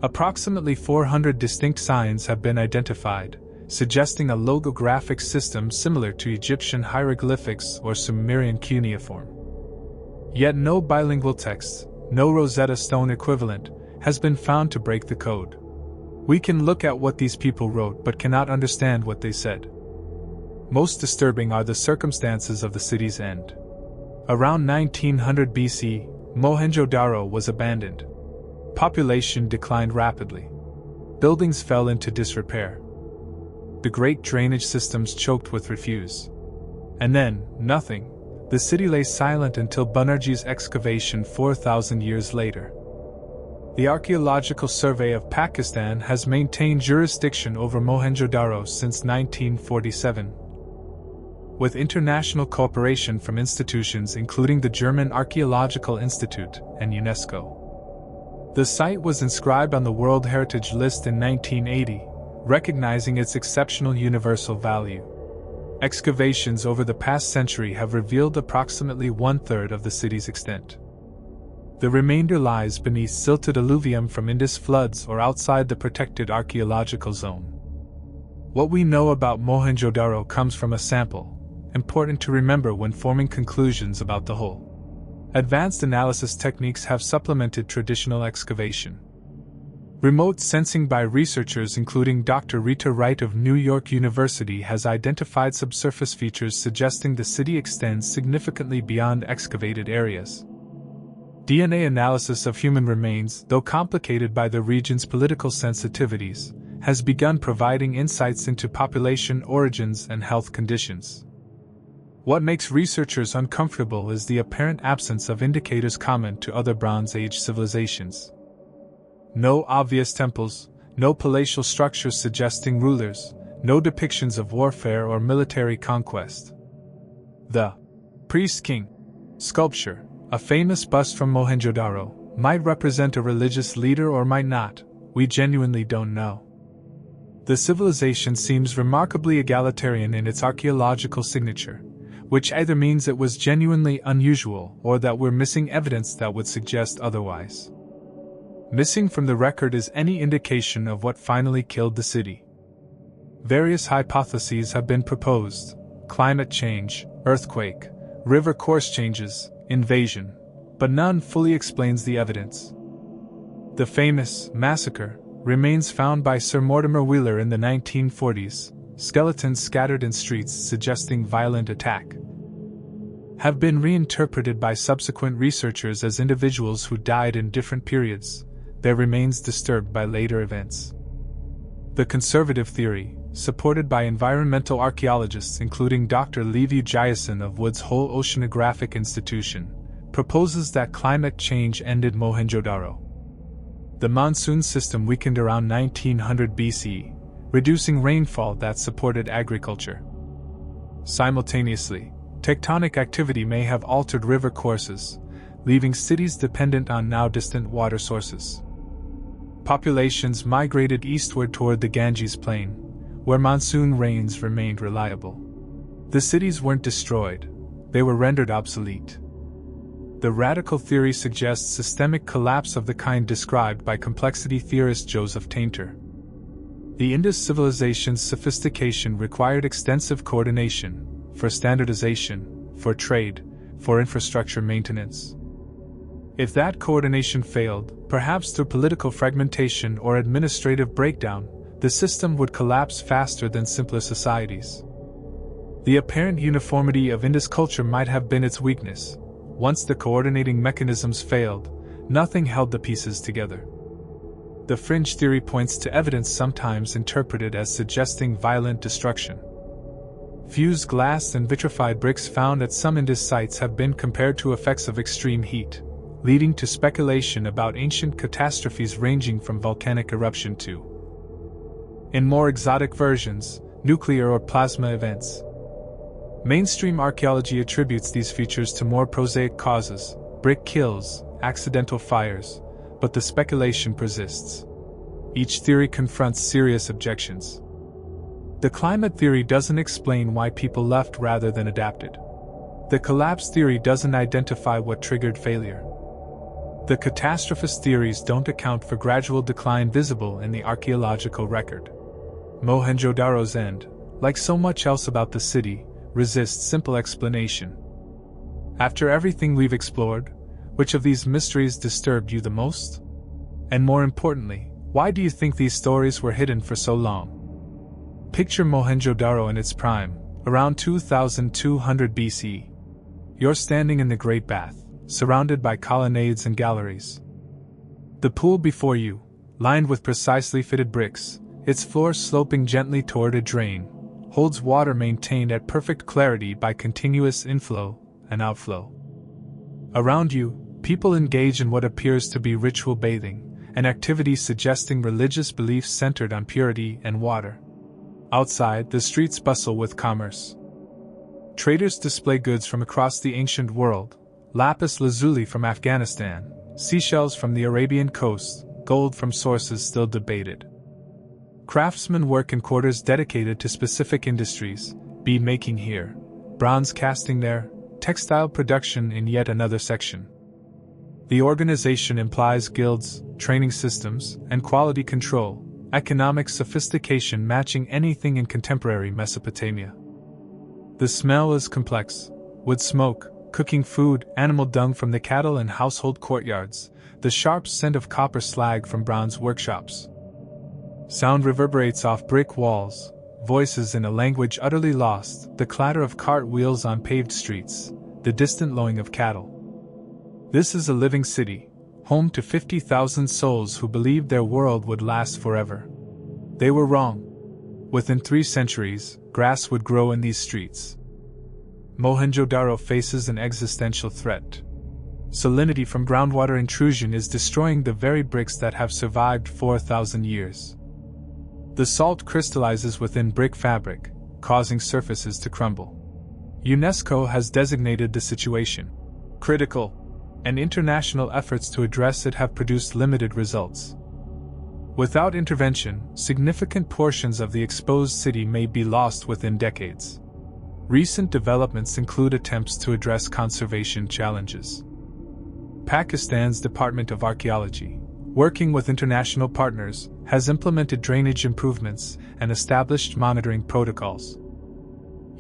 Approximately 400 distinct signs have been identified, suggesting a logographic system similar to Egyptian hieroglyphics or Sumerian cuneiform. Yet no bilingual text, no Rosetta Stone equivalent, has been found to break the code. We can look at what these people wrote but cannot understand what they said. Most disturbing are the circumstances of the city's end. Around 1900 BC, Mohenjo-Daro was abandoned. Population declined rapidly. Buildings fell into disrepair. The great drainage systems choked with refuse. And then, nothing. The city lay silent until Banerjee's excavation 4,000 years later. The Archaeological Survey of Pakistan has maintained jurisdiction over Mohenjo-Daro since 1947. With international cooperation from institutions including the German Archaeological Institute and UNESCO. The site was inscribed on the World Heritage List in 1980, recognizing its exceptional universal value. Excavations over the past century have revealed approximately one-third of the city's extent. The remainder lies beneath silted alluvium from Indus floods or outside the protected archaeological zone. What we know about Mohenjo-Daro comes from a sample, important to remember when forming conclusions about the whole. Advanced analysis techniques have supplemented traditional excavation. Remote sensing by researchers including Dr. Rita Wright of New York University has identified subsurface features suggesting the city extends significantly beyond excavated areas. DNA analysis of human remains, though complicated by the region's political sensitivities, has begun providing insights into population origins and health conditions. What makes researchers uncomfortable is the apparent absence of indicators common to other Bronze Age civilizations. No obvious temples, no palatial structures suggesting rulers, no depictions of warfare or military conquest. The priest-king sculpture, a famous bust from Mohenjo-Daro, might represent a religious leader or might not, we genuinely don't know. The civilization seems remarkably egalitarian in its archaeological signature, which either means it was genuinely unusual or that we're missing evidence that would suggest otherwise. Missing from the record is any indication of what finally killed the city. Various hypotheses have been proposed: climate change, earthquake, river course changes, invasion, but none fully explains the evidence. The famous massacre remains found by Sir Mortimer Wheeler in the 1940s, skeletons scattered in streets suggesting violent attack, have been reinterpreted by subsequent researchers as individuals who died in different periods, their remains disturbed by later events. The conservative theory, supported by environmental archaeologists including Dr. Levi Jayason of Woods Hole Oceanographic Institution, proposes that climate change ended Mohenjo-Daro. The monsoon system weakened around 1900 BC, reducing rainfall that supported agriculture. Simultaneously, tectonic activity may have altered river courses, leaving cities dependent on now distant water sources. Populations migrated eastward toward the Ganges Plain, where monsoon rains remained reliable. The cities weren't destroyed, they were rendered obsolete. The radical theory suggests systemic collapse of the kind described by complexity theorist Joseph Tainter. The Indus civilization's sophistication required extensive coordination, for standardization, for trade, for infrastructure maintenance. If that coordination failed, perhaps through political fragmentation or administrative breakdown, the system would collapse faster than simpler societies. The apparent uniformity of Indus culture might have been its weakness. Once the coordinating mechanisms failed, nothing held the pieces together. The fringe theory points to evidence sometimes interpreted as suggesting violent destruction. Fused glass and vitrified bricks found at some Indus sites have been compared to effects of extreme heat, leading to speculation about ancient catastrophes ranging from volcanic eruption to, in more exotic versions, nuclear or plasma events. Mainstream archaeology attributes these features to more prosaic causes, brick kills, accidental fires, but the speculation persists. Each theory confronts serious objections. The climate theory doesn't explain why people left rather than adapted. The collapse theory doesn't identify what triggered failure. The catastrophist theories don't account for gradual decline visible in the archaeological record. Mohenjo-Daro's end, like so much else about the city, resists simple explanation. After everything we've explored, which of these mysteries disturbed you the most? And more importantly, Why do you think these stories were hidden for so long? Picture Mohenjo-Daro in its prime, around 2200 BCE. You're standing in the Great Bath, surrounded by colonnades and galleries. The pool before you, lined with precisely fitted bricks, its floor sloping gently toward a drain, holds water maintained at perfect clarity by continuous inflow and outflow. Around you, people engage in what appears to be ritual bathing, an activity suggesting religious beliefs centered on purity and water. Outside, the streets bustle with commerce. Traders display goods from across the ancient world: lapis lazuli from Afghanistan, seashells from the Arabian coast, gold from sources still debated. Craftsmen work in quarters dedicated to specific industries: bead making here, bronze casting there, textile production in yet another section. The organization implies guilds, training systems, and quality control, economic sophistication matching anything in contemporary Mesopotamia. The smell is complex: wood smoke, cooking food, animal dung from the cattle and household courtyards, the sharp scent of copper slag from bronze workshops. Sound reverberates off brick walls, voices in a language utterly lost, the clatter of cart wheels on paved streets, the distant lowing of cattle. This is a living city, home to 50,000 souls who believed their world would last forever. They were wrong. Within 3 centuries, grass would grow in these streets. Mohenjo-Daro faces an existential threat. Salinity from groundwater intrusion is destroying the very bricks that have survived 4,000 years. The salt crystallizes within brick fabric, causing surfaces to crumble. UNESCO has designated the situation critical, and international efforts to address it have produced limited results. Without intervention, significant portions of the exposed city may be lost within decades. Recent developments include attempts to address conservation challenges. Pakistan's Department of Archaeology, working with international partners, has implemented drainage improvements and established monitoring protocols.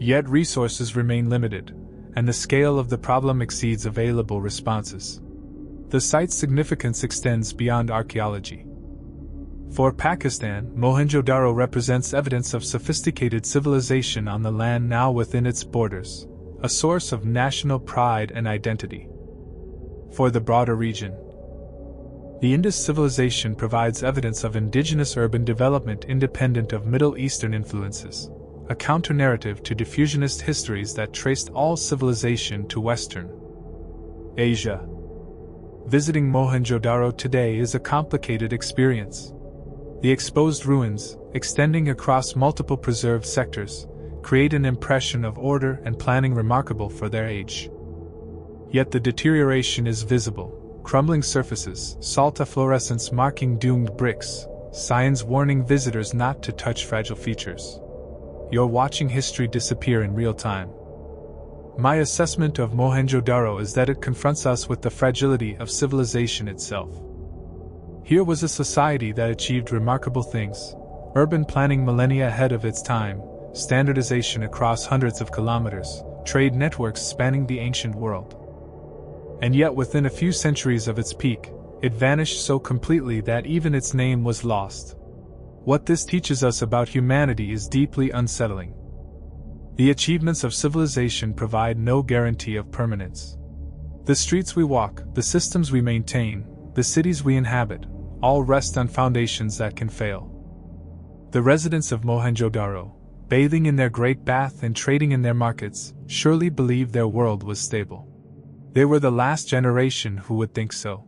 Yet resources remain limited, and the scale of the problem exceeds available responses. The site's significance extends beyond archaeology. For Pakistan, Mohenjo-Daro represents evidence of sophisticated civilization on the land now within its borders, a source of national pride and identity. For the broader region, the Indus civilization provides evidence of indigenous urban development independent of Middle Eastern influences, a counter-narrative to diffusionist histories that traced all civilization to Western Asia. Visiting Mohenjo-Daro today is a complicated experience. The exposed ruins, extending across multiple preserved sectors, create an impression of order and planning remarkable for their age. Yet the deterioration is visible: crumbling surfaces, salt efflorescence marking doomed bricks, signs warning visitors not to touch fragile features. You're watching history disappear in real time. My assessment of Mohenjo-Daro is that it confronts us with the fragility of civilization itself. Here was a society that achieved remarkable things: urban planning millennia ahead of its time, standardization across hundreds of kilometers, trade networks spanning the ancient world. And yet within a few centuries of its peak, it vanished so completely that even its name was lost. What this teaches us about humanity is deeply unsettling. The achievements of civilization provide no guarantee of permanence. The streets we walk, the systems we maintain, the cities we inhabit, all rest on foundations that can fail. The residents of Mohenjo-Daro, bathing in their great bath and trading in their markets, surely believed their world was stable. They were the last generation who would think so.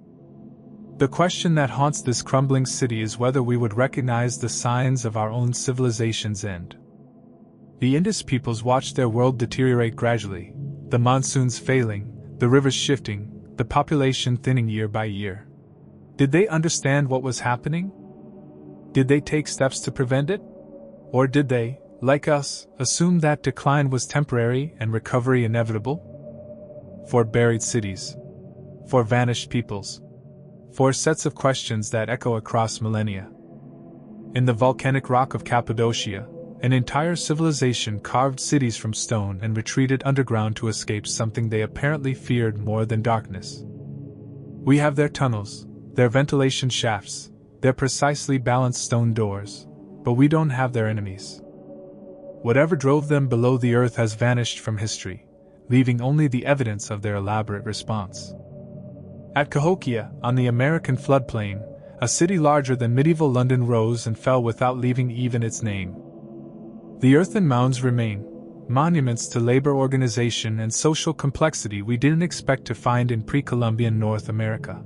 The question that haunts this crumbling city is whether we would recognize the signs of our own civilization's end. The Indus peoples watched their world deteriorate gradually, the monsoons failing, the rivers shifting, the population thinning year by year. Did they understand what was happening? Did they take steps to prevent it? Or did they, like us, assume that decline was temporary and recovery inevitable? For buried cities, for vanished peoples, for sets of questions that echo across millennia. In the volcanic rock of Cappadocia, an entire civilization carved cities from stone and retreated underground to escape something they apparently feared more than darkness. We have their tunnels, their ventilation shafts, their precisely balanced stone doors, but we don't have their enemies. Whatever drove them below the earth has vanished from history, leaving only the evidence of their elaborate response. At Cahokia, on the American floodplain, a city larger than medieval London rose and fell without leaving even its name. The earthen mounds remain, monuments to labor organization and social complexity we didn't expect to find in pre-Columbian North America.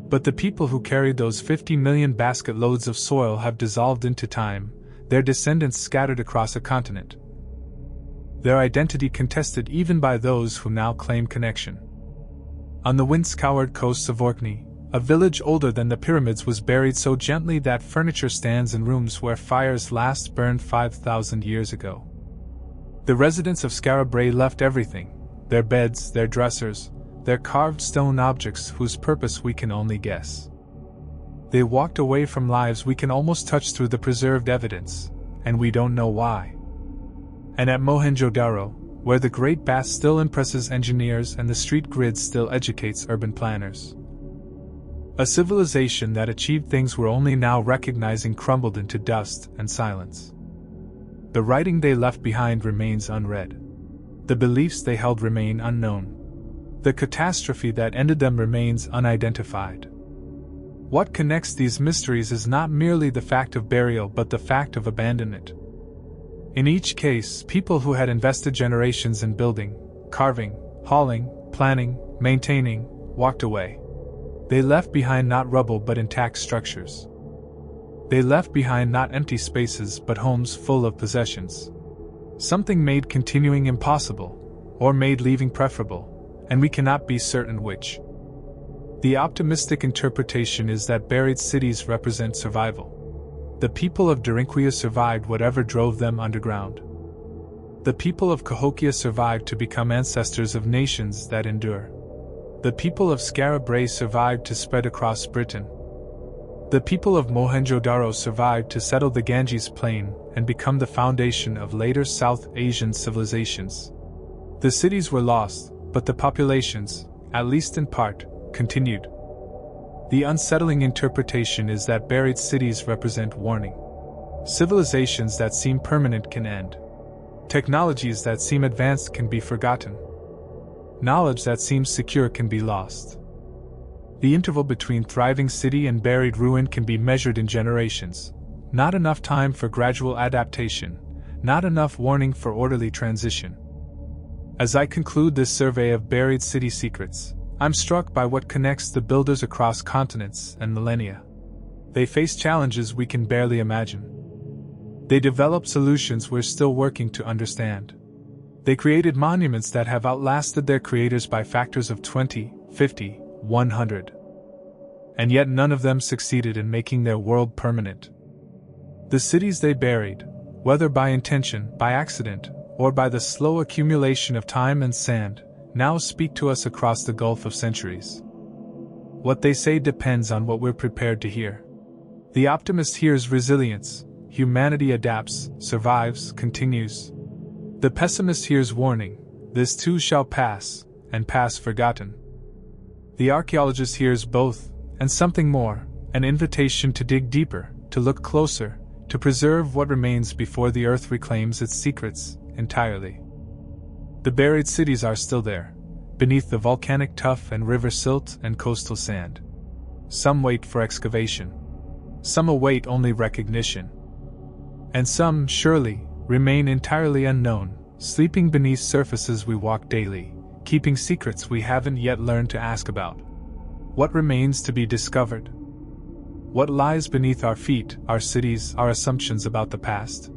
But the people who carried those 50 million basket loads of soil have dissolved into time, their descendants scattered across a continent. Their identity contested even by those who now claim connection. On the wind-scoured coasts of Orkney, a village older than the pyramids was buried so gently that furniture stands in rooms where fires last burned 5,000 years ago. The residents of Skara Brae left everything, their beds, their dressers, their carved stone objects whose purpose we can only guess. They walked away from lives we can almost touch through the preserved evidence, and we don't know why. And at Mohenjo-Daro, where the Great Bath still impresses engineers and the street grid still educates urban planners. A civilization that achieved things we're only now recognizing crumbled into dust and silence. The writing they left behind remains unread. The beliefs they held remain unknown. The catastrophe that ended them remains unidentified. What connects these mysteries is not merely the fact of burial but the fact of abandonment. In each case, people who had invested generations in building, carving, hauling, planning, maintaining, walked away. They left behind not rubble but intact structures. They left behind not empty spaces but homes full of possessions. Something made continuing impossible, or made leaving preferable, and we cannot be certain which. The optimistic interpretation is that buried cities represent survival. The people of Derinkuyu survived whatever drove them underground. The people of Cahokia survived to become ancestors of nations that endure. The people of Skara Brae survived to spread across Britain. The people of Mohenjo-Daro survived to settle the Ganges plain and become the foundation of later South Asian civilizations. The cities were lost, but the populations, at least in part, continued. The unsettling interpretation is that buried cities represent warning. Civilizations that seem permanent can end. Technologies that seem advanced can be forgotten. Knowledge that seems secure can be lost. The interval between thriving city and buried ruin can be measured in generations. Not enough time for gradual adaptation, not enough warning for orderly transition. As I conclude this survey of buried city secrets, I'm struck by what connects the builders across continents and millennia. They face challenges we can barely imagine. They develop solutions we're still working to understand. They created monuments that have outlasted their creators by factors of 20, 50, 100. And yet none of them succeeded in making their world permanent. The cities they buried, whether by intention, by accident, or by the slow accumulation of time and sand, now speak to us across the gulf of centuries. What they say depends on what we're prepared to hear. The optimist hears resilience, humanity adapts, survives, continues. The pessimist hears warning, this too shall pass, and pass forgotten. The archaeologist hears both, and something more, an invitation to dig deeper, to look closer, to preserve what remains before the earth reclaims its secrets entirely. The buried cities are still there, beneath the volcanic tuff and river silt and coastal sand. Some wait for excavation. Some await only recognition. And some, surely, remain entirely unknown, sleeping beneath surfaces we walk daily, keeping secrets we haven't yet learned to ask about. What remains to be discovered? What lies beneath our feet, our cities, our assumptions about the past?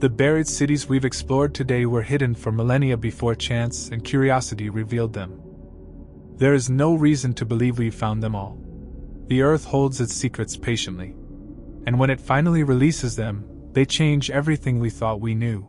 The buried cities we've explored today were hidden for millennia before chance and curiosity revealed them. There is no reason to believe we've found them all. The earth holds its secrets patiently. And when it finally releases them, they change everything we thought we knew.